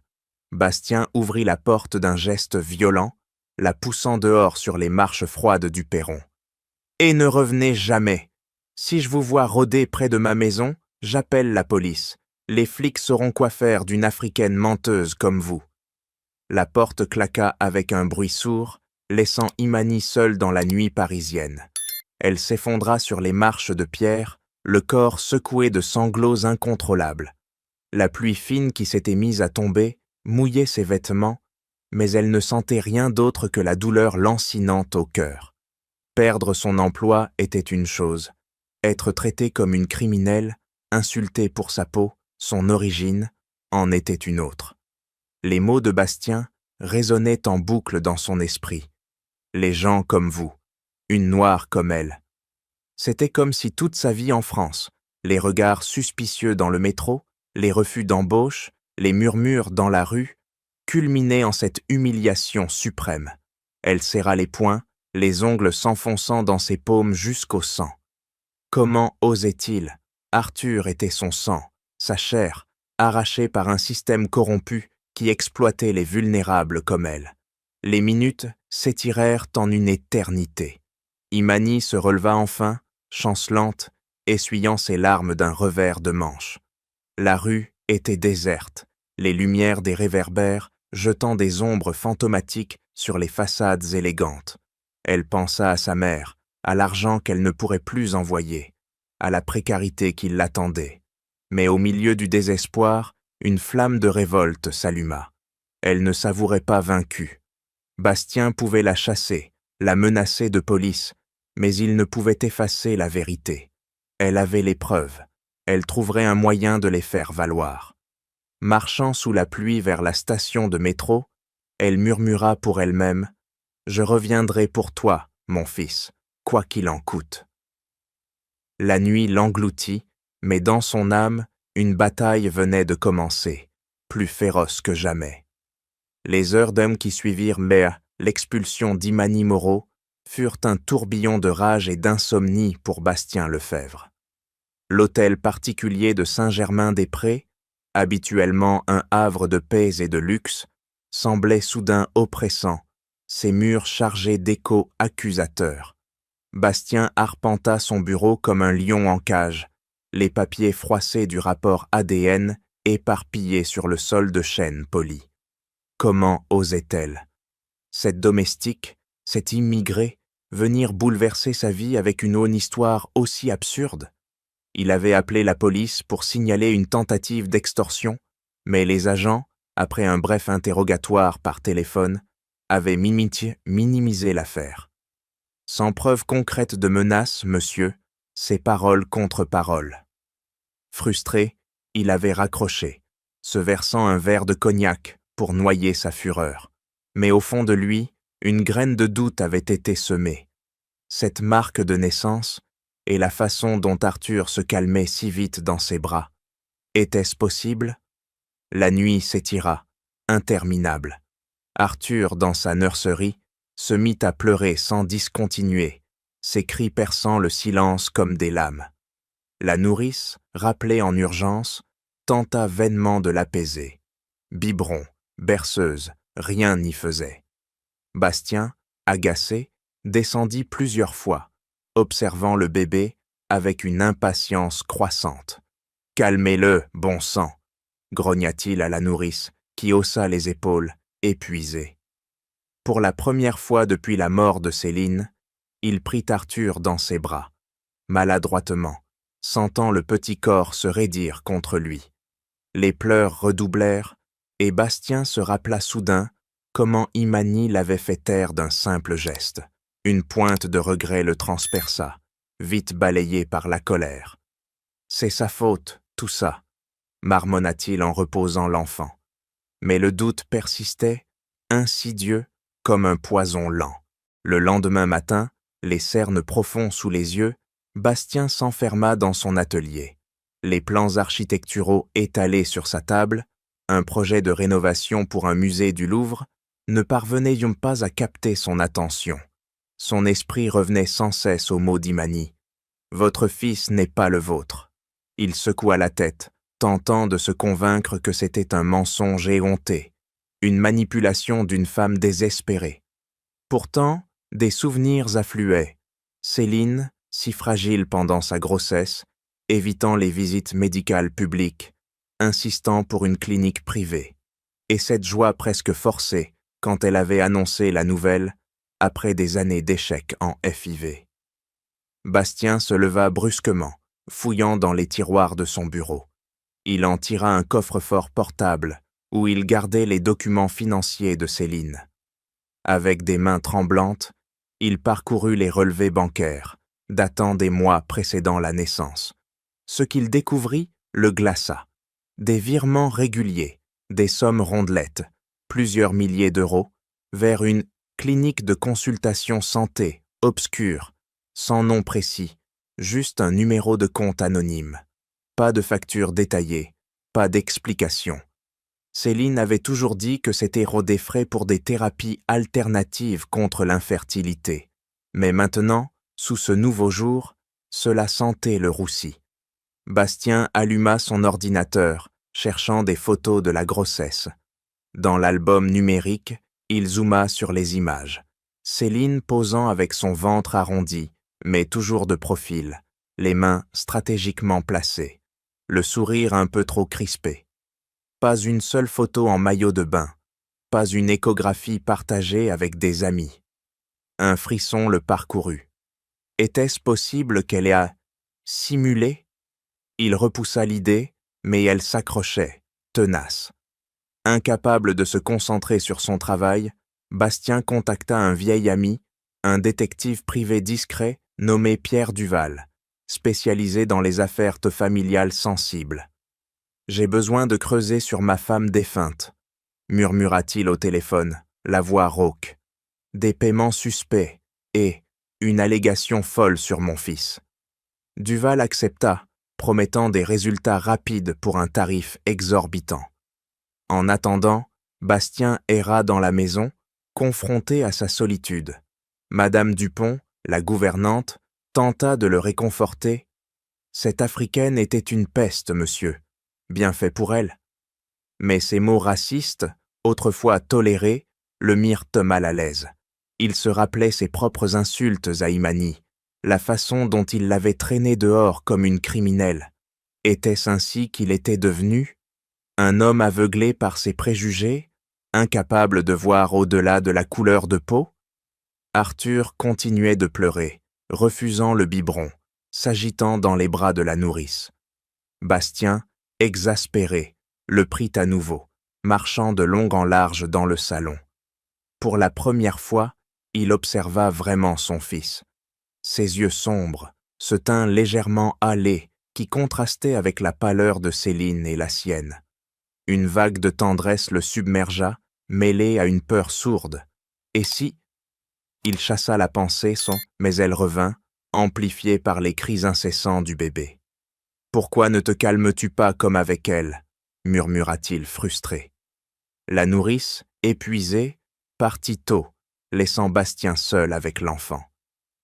Bastien ouvrit la porte d'un geste violent, la poussant dehors sur les marches froides du perron. « Et ne revenez jamais. Si je vous vois rôder près de ma maison, j'appelle la police. Les flics sauront quoi faire d'une Africaine menteuse comme vous. » La porte claqua avec un bruit sourd, laissant Imani seule dans la nuit parisienne. Elle s'effondra sur les marches de pierre, le corps secoué de sanglots incontrôlables. La pluie fine qui s'était mise à tomber mouillait ses vêtements, mais elle ne sentait rien d'autre que la douleur lancinante au cœur. Perdre son emploi était une chose, être traitée comme une criminelle, insultée pour sa peau, son origine, en était une autre. Les mots de Bastien résonnaient en boucle dans son esprit. Les gens comme vous, une noire comme elle. C'était comme si toute sa vie en France, les regards suspicieux dans le métro, les refus d'embauche, les murmures dans la rue, culminaient en cette humiliation suprême. Elle serra les poings, les ongles s'enfonçant dans ses paumes jusqu'au sang. Comment osait-il? Arthur était son sang, sa chair, arrachée par un système corrompu qui exploitait les vulnérables comme elle. Les minutes s'étirèrent en une éternité. Imani se releva enfin, chancelante, essuyant ses larmes d'un revers de manche. La rue était déserte, les lumières des réverbères jetant des ombres fantomatiques sur les façades élégantes. Elle pensa à sa mère, à l'argent qu'elle ne pourrait plus envoyer, à la précarité qui l'attendait. Mais au milieu du désespoir, une flamme de révolte s'alluma. Elle ne s'avouerait pas vaincue. Bastien pouvait la chasser, la menacer de police, mais il ne pouvait effacer la vérité. Elle avait les preuves. Elle trouverait un moyen de les faire valoir. Marchant sous la pluie vers la station de métro, elle murmura pour elle-même « Je reviendrai pour toi, mon fils, quoi qu'il en coûte. » La nuit l'engloutit, mais dans son âme, une bataille venait de commencer, plus féroce que jamais. Les heures d'hommes qui suivirent l'expulsion d'Imani Moreau furent un tourbillon de rage et d'insomnie pour Bastien Lefebvre. L'hôtel particulier de Saint-Germain-des-Prés, habituellement un havre de paix et de luxe, semblait soudain oppressant, ses murs chargés d'échos accusateurs. Bastien arpenta son bureau comme un lion en cage, les papiers froissés du rapport ADN éparpillés sur le sol de chêne poli. Comment osait-elle? Cette domestique, cette immigrée, venir bouleverser sa vie avec une histoire aussi absurde? Il avait appelé la police pour signaler une tentative d'extorsion, mais les agents, après un bref interrogatoire par téléphone, avaient minimisé l'affaire. Sans preuve concrète de menace, monsieur, ses paroles contre paroles. Frustré, il avait raccroché, se versant un verre de cognac pour noyer sa fureur. Mais au fond de lui, une graine de doute avait été semée. Cette marque de naissance et la façon dont Arthur se calmait si vite dans ses bras. Était-ce possible? La nuit s'étira, interminable. Arthur, dans sa nurserie, se mit à pleurer sans discontinuer, ses cris perçant le silence comme des lames. La nourrice, rappelée en urgence, tenta vainement de l'apaiser. Biberon, berceuse, rien n'y faisait. Bastien, agacé, descendit plusieurs fois, observant le bébé avec une impatience croissante. « Calmez-le, bon sang !» grogna-t-il à la nourrice, qui haussa les épaules, épuisée. Pour la première fois depuis la mort de Céline, il prit Arthur dans ses bras, maladroitement, sentant le petit corps se raidir contre lui. Les pleurs redoublèrent, et Bastien se rappela soudain comment Imani l'avait fait taire d'un simple geste. Une pointe de regret le transperça, vite balayé par la colère. « C'est sa faute, tout ça », marmonna-t-il en reposant l'enfant. Mais le doute persistait, insidieux comme un poison lent. Le lendemain matin, les cernes profonds sous les yeux, Bastien s'enferma dans son atelier. Les plans architecturaux étalés sur sa table, un projet de rénovation pour un musée du Louvre, ne parvenaient pas à capter son attention. Son esprit revenait sans cesse aux mots d'Imani. « Votre fils n'est pas le vôtre. » Il secoua la tête, tentant de se convaincre que c'était un mensonge éhonté, une manipulation d'une femme désespérée. Pourtant, des souvenirs affluaient. Céline, si fragile pendant sa grossesse, évitant les visites médicales publiques, insistant pour une clinique privée, et cette joie presque forcée quand elle avait annoncé la nouvelle après des années d'échecs en FIV. Bastien se leva brusquement, fouillant dans les tiroirs de son bureau. Il en tira un coffre-fort portable où il gardait les documents financiers de Céline. Avec des mains tremblantes, il parcourut les relevés bancaires, datant des mois précédant la naissance. Ce qu'il découvrit le glaça. Des virements réguliers, des sommes rondelettes, plusieurs milliers d'euros, vers une clinique de consultation santé, obscure, sans nom précis, juste un numéro de compte anonyme. Pas de facture détaillée, pas d'explication. Céline avait toujours dit que c'était des frais pour des thérapies alternatives contre l'infertilité. Mais maintenant, sous ce nouveau jour, cela sentait le roussi. Bastien alluma son ordinateur, cherchant des photos de la grossesse. Dans l'album numérique, il zooma sur les images. Céline posant avec son ventre arrondi, mais toujours de profil, les mains stratégiquement placées, le sourire un peu trop crispé. Pas une seule photo en maillot de bain, pas une échographie partagée avec des amis. Un frisson le parcourut. Était-ce possible qu'elle ait simulé? Il repoussa l'idée, mais elle s'accrochait, tenace. Incapable de se concentrer sur son travail, Bastien contacta un vieil ami, un détective privé discret nommé Pierre Duval, spécialisé dans les affaires familiales sensibles. « J'ai besoin de creuser sur ma femme défunte », murmura-t-il au téléphone, la voix rauque. « Des paiements suspects et une allégation folle sur mon fils. » Duval accepta, promettant des résultats rapides pour un tarif exorbitant. En attendant, Bastien erra dans la maison, confronté à sa solitude. Madame Dupont, la gouvernante, tenta de le réconforter. « Cette Africaine était une peste, monsieur. Bien fait pour elle. » Mais ces mots racistes, autrefois tolérés, le mirent mal à l'aise. Il se rappelait ses propres insultes à Imani, la façon dont il l'avait traînée dehors comme une criminelle. Était-ce ainsi qu'il était devenu? Un homme aveuglé par ses préjugés, incapable de voir au-delà de la couleur de peau? Arthur continuait de pleurer, refusant le biberon, s'agitant dans les bras de la nourrice. Bastien, exaspéré, le prit à nouveau, marchant de long en large dans le salon. Pour la première fois, il observa vraiment son fils. Ses yeux sombres, ce teint légèrement hâlé qui contrastait avec la pâleur de Céline et la sienne. Une vague de tendresse le submergea, mêlée à une peur sourde. Et si? Il chassa la pensée, mais elle revint, amplifiée par les cris incessants du bébé. « Pourquoi ne te calmes-tu pas comme avec elle ?» murmura-t-il frustré. La nourrice, épuisée, partit tôt, laissant Bastien seul avec l'enfant.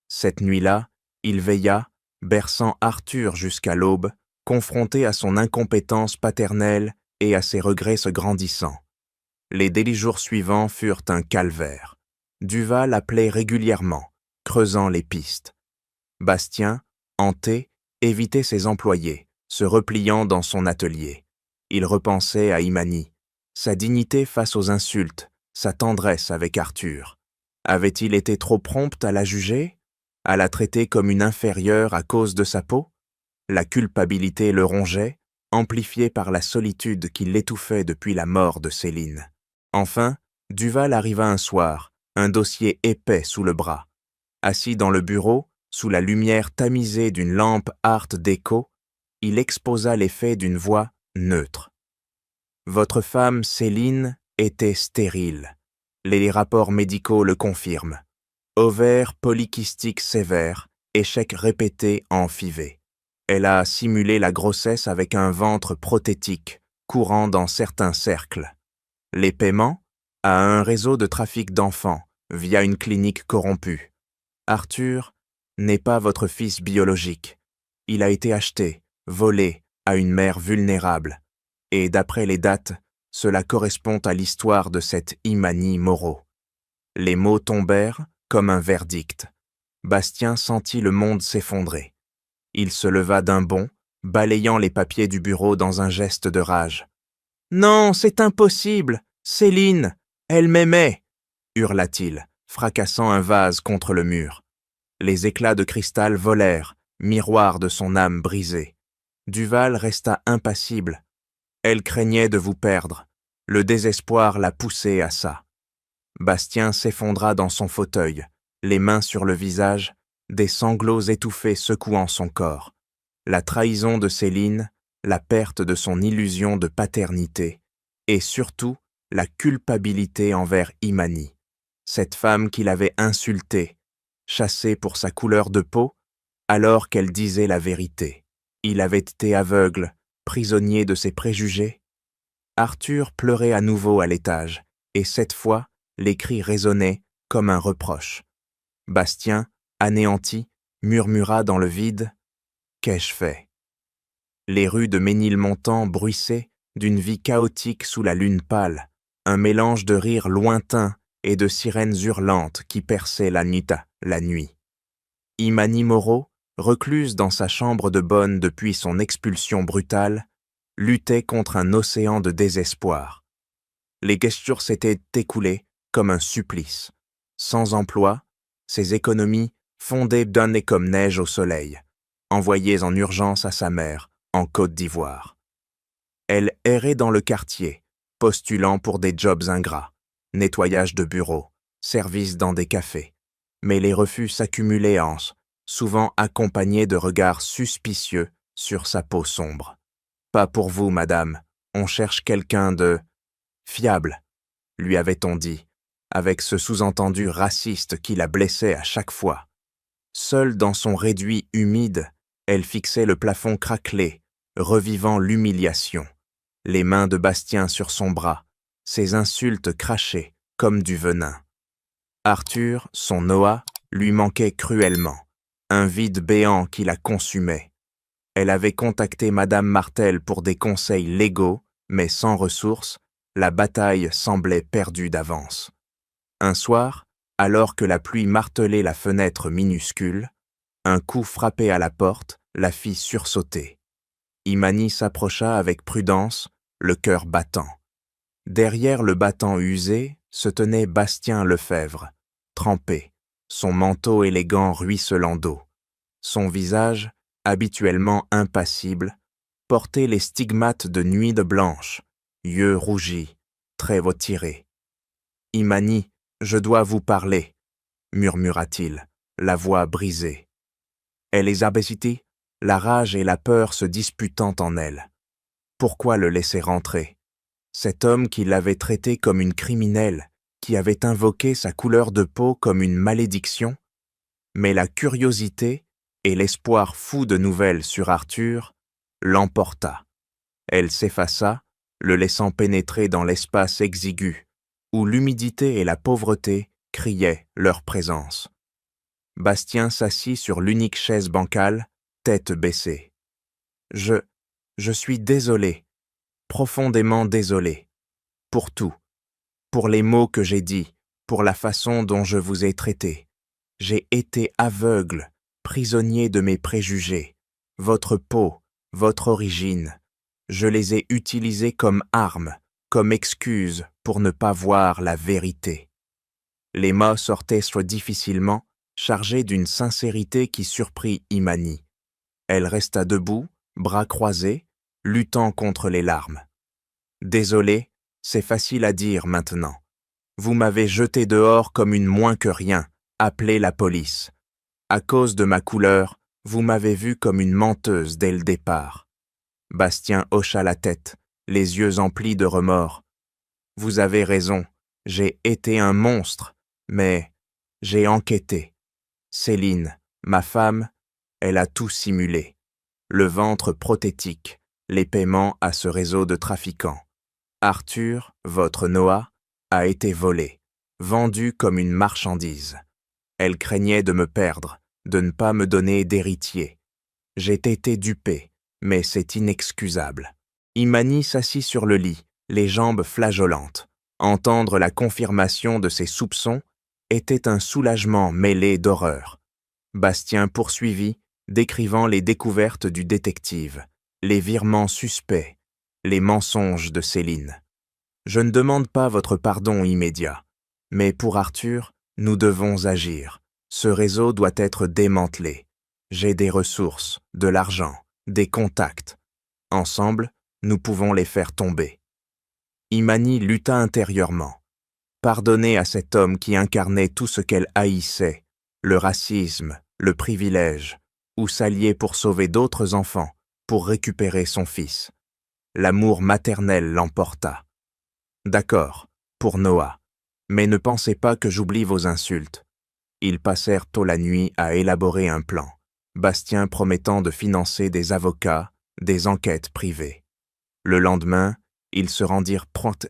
Cette nuit-là, il veilla, berçant Arthur jusqu'à l'aube, confronté à son incompétence paternelle et à ses regrets se grandissant. Les délits jours suivants furent un calvaire. Duval appelait régulièrement, creusant les pistes. Bastien, hanté, évitait ses employés, se repliant dans son atelier. Il repensait à Imani, sa dignité face aux insultes, sa tendresse avec Arthur. Avait-il été trop prompt à la juger, à la traiter comme une inférieure à cause de sa peau? La culpabilité le rongeait, amplifiée par la solitude qui l'étouffait depuis la mort de Céline. Enfin, Duval arriva un soir, un dossier épais sous le bras. Assis dans le bureau, sous la lumière tamisée d'une lampe Art déco, il exposa les faits d'une voix neutre. Votre femme, Céline, était stérile. Les rapports médicaux le confirment. Ovaire polykystique sévère, échec répété en FIV. Elle a simulé la grossesse avec un ventre prothétique, courant dans certains cercles. Les paiements, à un réseau de trafic d'enfants, via une clinique corrompue. Arthur n'est pas votre fils biologique. Il a été acheté, volé, à une mère vulnérable. Et d'après les dates, cela correspond à l'histoire de cette Imani Moreau. Les mots tombèrent comme un verdict. Bastien sentit le monde s'effondrer. Il se leva d'un bond, balayant les papiers du bureau dans un geste de rage. « Non, c'est impossible! Céline, elle m'aimait !» hurla-t-il, fracassant un vase contre le mur. Les éclats de cristal volèrent, miroir de son âme brisée. Duval resta impassible. Elle craignait de vous perdre. Le désespoir l'a poussé à ça. Bastien s'effondra dans son fauteuil, les mains sur le visage, des sanglots étouffés secouant son corps. La trahison de Céline, la perte de son illusion de paternité, et surtout la culpabilité envers Imani, cette femme qu'il avait insultée, chassée pour sa couleur de peau, alors qu'elle disait la vérité. Il avait été aveugle, prisonnier de ses préjugés. Arthur pleurait à nouveau à l'étage, et cette fois, les cris résonnaient comme un reproche. Bastien, anéanti, murmura dans le vide « Qu'ai-je fait ?» Les rues de Ménilmontant bruissaient d'une vie chaotique sous la lune pâle, un mélange de rires lointains et de sirènes hurlantes qui perçaient la nuit. Imani Moreau, recluse dans sa chambre de bonne depuis son expulsion brutale, luttait contre un océan de désespoir. Les gestures s'étaient écoulées comme un supplice. Sans emploi, ses économies fondaient d'un nez comme neige au soleil, envoyées en urgence à sa mère, en Côte d'Ivoire. Elle errait dans le quartier, postulant pour des jobs ingrats, nettoyage de bureaux, service dans des cafés. Mais les refus s'accumulaient souvent accompagnés de regards suspicieux sur sa peau sombre. « Pas pour vous, madame, on cherche quelqu'un de fiable », lui avait-on dit, avec ce sous-entendu raciste qui la blessait à chaque fois. Seule dans son réduit humide, elle fixait le plafond craquelé, revivant l'humiliation. Les mains de Bastien sur son bras, ses insultes crachées comme du venin. Arthur, son Noah, lui manquait cruellement, un vide béant qui la consumait. Elle avait contacté Madame Martel pour des conseils légaux, mais sans ressources, la bataille semblait perdue d'avance. Un soir, alors que la pluie martelait la fenêtre minuscule, un coup frappé à la porte la fit sursauter. Imani s'approcha avec prudence, le cœur battant. Derrière le battant usé se tenait Bastien Lefebvre, trempé, son manteau élégant ruisselant d'eau. Son visage, habituellement impassible, portait les stigmates de nuit de blanche, yeux rougis, traits tirés. « Imani, je dois vous parler », murmura-t-il, la voix brisée. Elisabethiti, la rage et la peur se disputant en elle. Pourquoi le laisser rentrer? Cet homme qui l'avait traité comme une criminelle, qui avait invoqué sa couleur de peau comme une malédiction? Mais la curiosité et l'espoir fou de nouvelles sur Arthur l'emporta. Elle s'effaça, le laissant pénétrer dans l'espace exigu, où l'humidité et la pauvreté criaient leur présence. Bastien s'assit sur l'unique chaise bancale, tête baissée. Je suis désolé, profondément désolé, pour tout, pour les mots que j'ai dits, pour la façon dont je vous ai traité. J'ai été aveugle, prisonnier de mes préjugés, votre peau, votre origine. Je les ai utilisés comme armes, comme excuse pour ne pas voir la vérité. Les mots sortaient soit difficilement, chargés d'une sincérité qui surprit Imani. Elle resta debout, bras croisés, luttant contre les larmes. Désolé, c'est facile à dire maintenant. Vous m'avez jeté dehors comme une moins que rien, appelez la police. À cause de ma couleur, vous m'avez vue comme une menteuse dès le départ. Bastien hocha la tête, les yeux emplis de remords. Vous avez raison, j'ai été un monstre, mais j'ai enquêté. Céline, ma femme, elle a tout simulé. Le ventre prothétique, les paiements à ce réseau de trafiquants. Arthur, votre Noah, a été volé, vendu comme une marchandise. Elle craignait de me perdre, de ne pas me donner d'héritier. J'ai été dupé, mais c'est inexcusable. Imani s'assit sur le lit, les jambes flageolantes. Entendre la confirmation de ses soupçons était un soulagement mêlé d'horreur. Bastien poursuivit, décrivant les découvertes du détective, les virements suspects, les mensonges de Céline. Je ne demande pas votre pardon immédiat, mais pour Arthur, nous devons agir. Ce réseau doit être démantelé. J'ai des ressources, de l'argent, des contacts. Ensemble, nous pouvons les faire tomber. Imani lutta intérieurement. Pardonner à cet homme qui incarnait tout ce qu'elle haïssait, le racisme, le privilège, ou s'allier pour sauver d'autres enfants, pour récupérer son fils. L'amour maternel l'emporta. D'accord, pour Noah, mais ne pensez pas que j'oublie vos insultes. Ils passèrent tôt la nuit à élaborer un plan, Bastien promettant de financer des avocats, des enquêtes privées. Le lendemain, ils se rendirent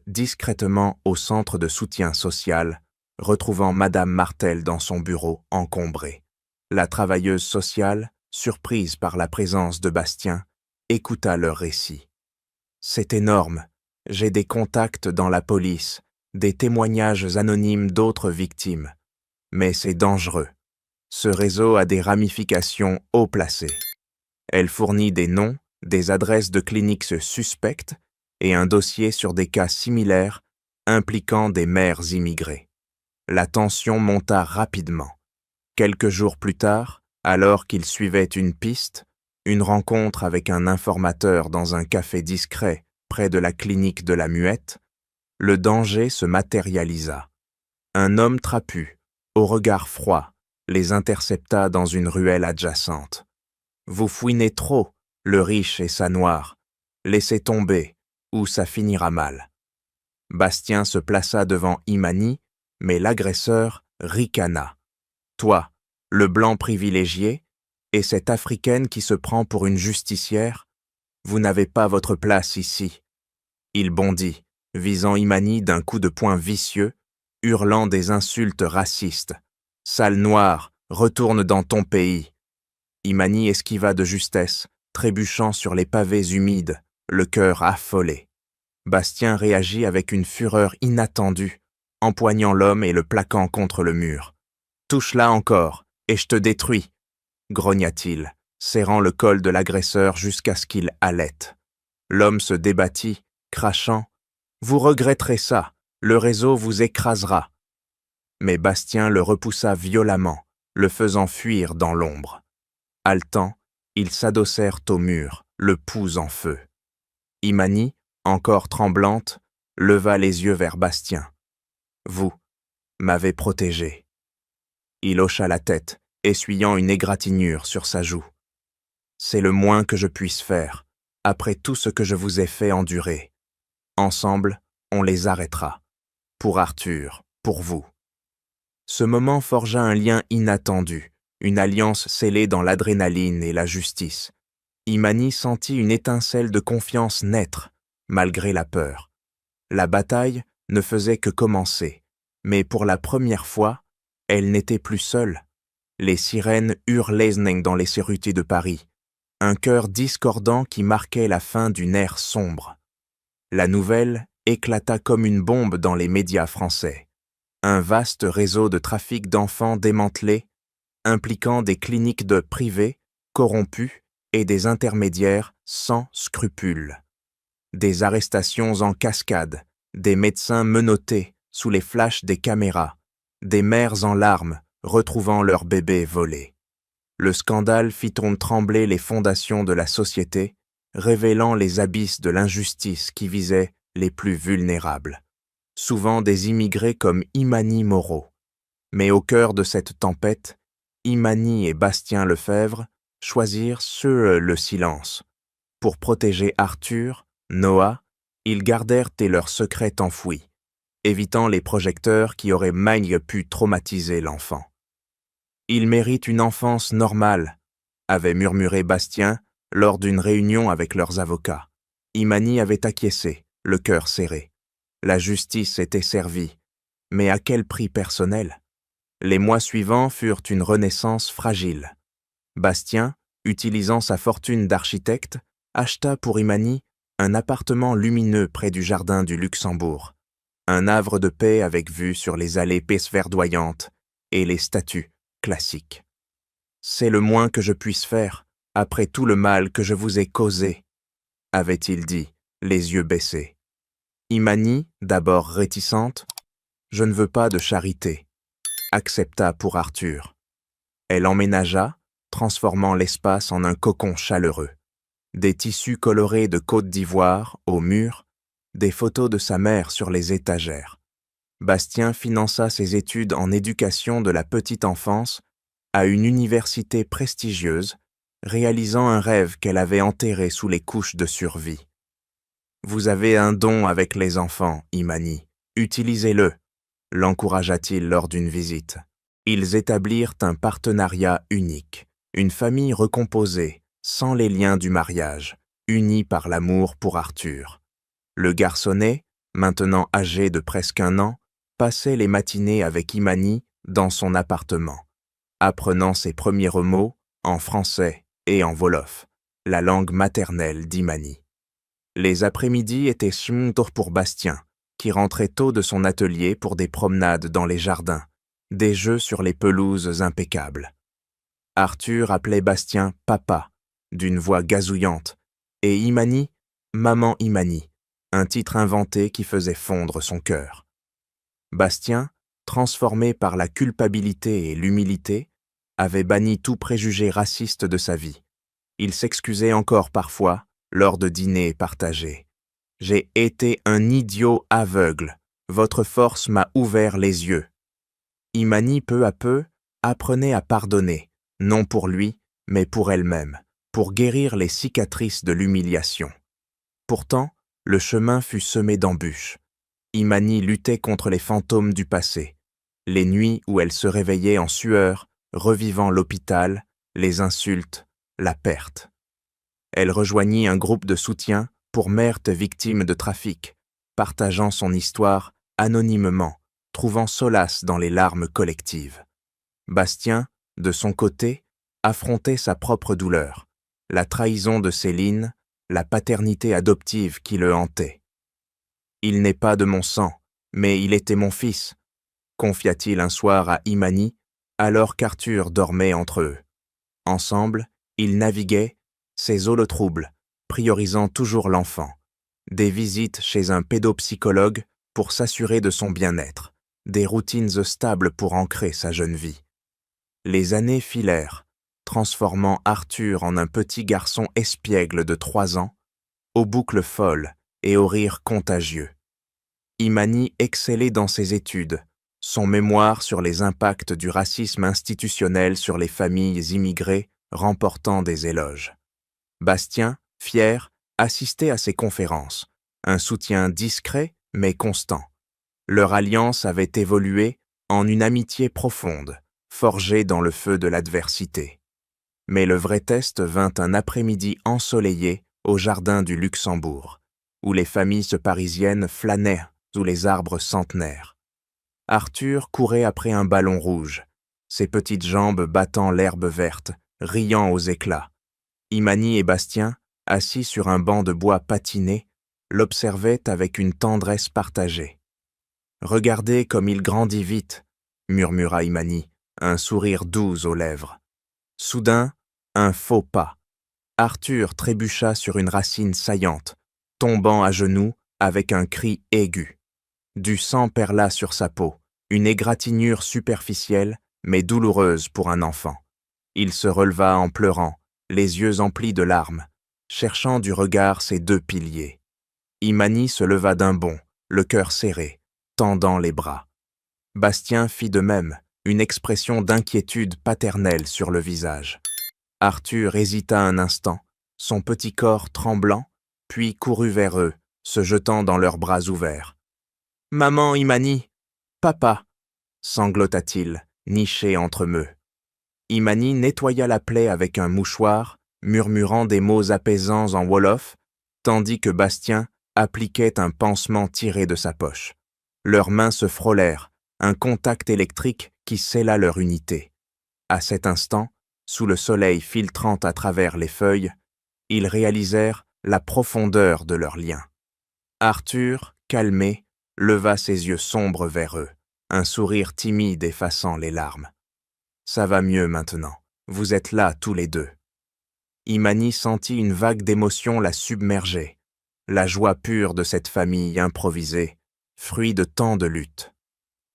discrètement au centre de soutien social, retrouvant Madame Martel dans son bureau encombré. La travailleuse sociale, surprise par la présence de Bastien, écouta leur récit. « C'est énorme. J'ai des contacts dans la police, des témoignages anonymes d'autres victimes. Mais c'est dangereux. Ce réseau a des ramifications haut placées. Elle fournit des noms, des adresses de cliniques suspectes et un dossier sur des cas similaires impliquant des mères immigrées. La tension monta rapidement. Quelques jours plus tard, alors qu'il suivait une piste, une rencontre avec un informateur dans un café discret près de la clinique de la Muette, le danger se matérialisa. Un homme trapu, au regard froid, les intercepta dans une ruelle adjacente. « Vous fouinez trop, le riche et sa noire. Laissez tomber, ou ça finira mal. » Bastien se plaça devant Imani, mais l'agresseur ricana. « Toi, le blanc privilégié, et cette Africaine qui se prend pour une justicière, vous n'avez pas votre place ici. » Il bondit, visant Imani d'un coup de poing vicieux, hurlant des insultes racistes. « Sale noire, retourne dans ton pays. » Imani esquiva de justesse, trébuchant sur les pavés humides, le cœur affolé. Bastien réagit avec une fureur inattendue, empoignant l'homme et le plaquant contre le mur. « Touche-la encore, et je te détruis !» grogna-t-il, serrant le col de l'agresseur jusqu'à ce qu'il halète. L'homme se débattit, crachant « Vous regretterez ça, le réseau vous écrasera !» Mais Bastien le repoussa violemment, le faisant fuir dans l'ombre. Haletant, ils s'adossèrent au mur, le pouls en feu. Imani, encore tremblante, leva les yeux vers Bastien. « Vous m'avez protégé. » Il hocha la tête, essuyant une égratignure sur sa joue. C'est le moins que je puisse faire, après tout ce que je vous ai fait endurer. Ensemble, on les arrêtera. Pour Arthur, pour vous. Ce moment forgea un lien inattendu, une alliance scellée dans l'adrénaline et la justice. Imani sentit une étincelle de confiance naître, malgré la peur. La bataille ne faisait que commencer, mais pour la première fois, elle n'était plus seule. Les sirènes hurlaient dans les cerrutés de Paris, un chœur discordant qui marquait la fin d'une ère sombre. La nouvelle éclata comme une bombe dans les médias français. Un vaste réseau de trafic d'enfants démantelé, impliquant des cliniques de privées corrompues et des intermédiaires sans scrupules. Des arrestations en cascade, des médecins menottés sous les flashs des caméras, des mères en larmes retrouvant leurs bébés volés. Le scandale fit trembler les fondations de la société, révélant les abysses de l'injustice qui visait les plus vulnérables, souvent des immigrés comme Imani Moreau. Mais au cœur de cette tempête, Imani et Bastien Lefebvre choisirent le silence. Pour protéger Arthur, Noah, ils gardèrent leur secret enfoui, évitant les projecteurs qui auraient mal pu traumatiser l'enfant. « Il mérite une enfance normale », avait murmuré Bastien lors d'une réunion avec leurs avocats. Imani avait acquiescé, le cœur serré. La justice était servie, mais à quel prix personnel? Les mois suivants furent une renaissance fragile. Bastien, utilisant sa fortune d'architecte, acheta pour Imani un appartement lumineux près du jardin du Luxembourg, un havre de paix avec vue sur les allées verdoyantes et les statues classiques. « C'est le moins que je puisse faire, après tout le mal que je vous ai causé, » avait-il dit, les yeux baissés. Imani, d'abord réticente, « Je ne veux pas de charité », accepta pour Arthur. Elle emménagea, transformant l'espace en un cocon chaleureux. Des tissus colorés de Côte d'Ivoire aux murs, des photos de sa mère sur les étagères. Bastien finança ses études en éducation de la petite enfance à une université prestigieuse, réalisant un rêve qu'elle avait enterré sous les couches de survie. « Vous avez un don avec les enfants, Imani. Utilisez-le », l'encouragea-t-il lors d'une visite. Ils établirent un partenariat unique, une famille recomposée, sans les liens du mariage, unis par l'amour pour Arthur. Le garçonnet, maintenant âgé de presque 1 an, passait les matinées avec Imani dans son appartement, apprenant ses premiers mots en français et en wolof, la langue maternelle d'Imani. Les après-midi étaient chmtour pour Bastien, qui rentrait tôt de son atelier pour des promenades dans les jardins, des jeux sur les pelouses impeccables. Arthur appelait Bastien « papa » d'une voix gazouillante, et Imani « maman Imani », un titre inventé qui faisait fondre son cœur. Bastien, transformé par la culpabilité et l'humilité, avait banni tout préjugé raciste de sa vie. Il s'excusait encore parfois lors de dîners partagés. « J'ai été un idiot aveugle. Votre force m'a ouvert les yeux. » Imani, peu à peu, apprenait à pardonner, non pour lui, mais pour elle-même, pour guérir les cicatrices de l'humiliation. Pourtant, le chemin fut semé d'embûches. Imani luttait contre les fantômes du passé, les nuits où elle se réveillait en sueur, revivant l'hôpital, les insultes, la perte. Elle rejoignit un groupe de soutien pour mères victimes de trafic, partageant son histoire anonymement, trouvant solace dans les larmes collectives. Bastien, de son côté, affrontait sa propre douleur, la trahison de Céline, la paternité adoptive qui le hantait. « Il n'est pas de mon sang, mais il était mon fils », confia-t-il un soir à Imani, alors qu'Arthur dormait entre eux. Ensemble, ils naviguaient, ces eaux troubles, priorisant toujours l'enfant. Des visites chez un pédopsychologue pour s'assurer de son bien-être, des routines stables pour ancrer sa jeune vie. Les années filèrent, transformant Arthur en un petit garçon espiègle de 3 ans, aux boucles folles et aux rires contagieux. Imani excellait dans ses études, son mémoire sur les impacts du racisme institutionnel sur les familles immigrées remportant des éloges. Bastien, fier, assistait à ces conférences, un soutien discret mais constant. Leur alliance avait évolué en une amitié profonde, forgée dans le feu de l'adversité. Mais le vrai test vint un après-midi ensoleillé au jardin du Luxembourg, où les familles parisiennes flânaient sous les arbres centenaires. Arthur courait après un ballon rouge, ses petites jambes battant l'herbe verte, riant aux éclats. Imani et Bastien, assis sur un banc de bois patiné, l'observaient avec une tendresse partagée. « Regardez comme il grandit vite », murmura Imani, un sourire doux aux lèvres. Soudain, un faux pas. Arthur trébucha sur une racine saillante, tombant à genoux avec un cri aigu. Du sang perla sur sa peau, une égratignure superficielle, mais douloureuse pour un enfant. Il se releva en pleurant, les yeux emplis de larmes, cherchant du regard ses deux piliers. Imani se leva d'un bond, le cœur serré, tendant les bras. Bastien fit de même, une expression d'inquiétude paternelle sur le visage. Arthur hésita un instant, son petit corps tremblant, puis courut vers eux, se jetant dans leurs bras ouverts. « Maman Imani, papa !» sanglota-t-il, niché entre eux. Imani nettoya la plaie avec un mouchoir, murmurant des mots apaisants en wolof, tandis que Bastien appliquait un pansement tiré de sa poche. Leurs mains se frôlèrent, un contact électrique qui scella leur unité. À cet instant, sous le soleil filtrant à travers les feuilles, ils réalisèrent la profondeur de leur lien. Arthur, calmé, leva ses yeux sombres vers eux, un sourire timide effaçant les larmes. « Ça va mieux maintenant, vous êtes là tous les deux. » Imani sentit une vague d'émotion la submerger, la joie pure de cette famille improvisée, fruit de tant de luttes.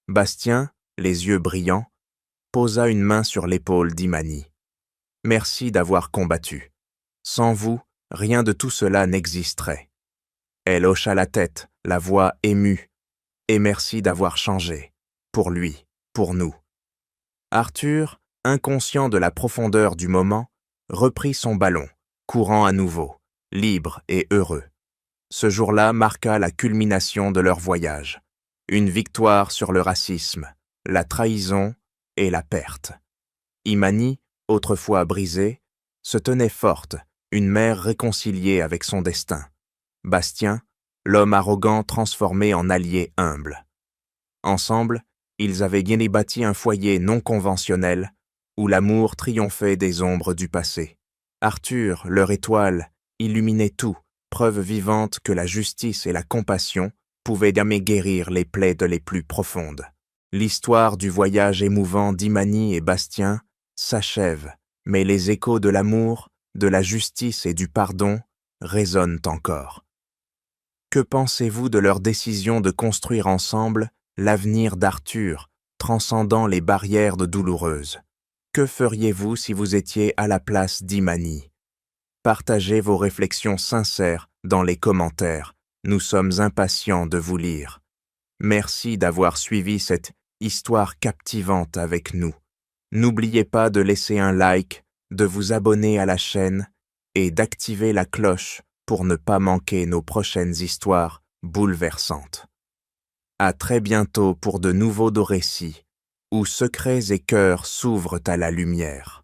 Bastien, les yeux brillants, posa une main sur l'épaule d'Imani. « Merci d'avoir combattu. Sans vous, rien de tout cela n'existerait. » Elle hocha la tête, la voix émue. « Et merci d'avoir changé. Pour lui, pour nous. » Arthur, inconscient de la profondeur du moment, reprit son ballon, courant à nouveau, libre et heureux. Ce jour-là marqua la culmination de leur voyage. Une victoire sur le racisme, la trahison et la perte. Imani, autrefois brisée, se tenait forte, une mère réconciliée avec son destin. Bastien, l'homme arrogant transformé en allié humble. Ensemble, ils avaient bien bâti un foyer non conventionnel où l'amour triomphait des ombres du passé. Arthur, leur étoile, illuminait tout, preuve vivante que la justice et la compassion pouvaient jamais guérir les plaies les plus profondes. L'histoire du voyage émouvant d'Imani et Bastien s'achève, mais les échos de l'amour, de la justice et du pardon résonnent encore. Que pensez-vous de leur décision de construire ensemble l'avenir d'Arthur, transcendant les barrières douloureuses? Que feriez-vous si vous étiez à la place d'Imani? Partagez vos réflexions sincères dans les commentaires. Nous sommes impatients de vous lire. Merci d'avoir suivi cette histoire captivante avec nous. N'oubliez pas de laisser un like, de vous abonner à la chaîne et d'activer la cloche pour ne pas manquer nos prochaines histoires bouleversantes. À très bientôt pour de nouveaux récits où secrets et cœurs s'ouvrent à la lumière.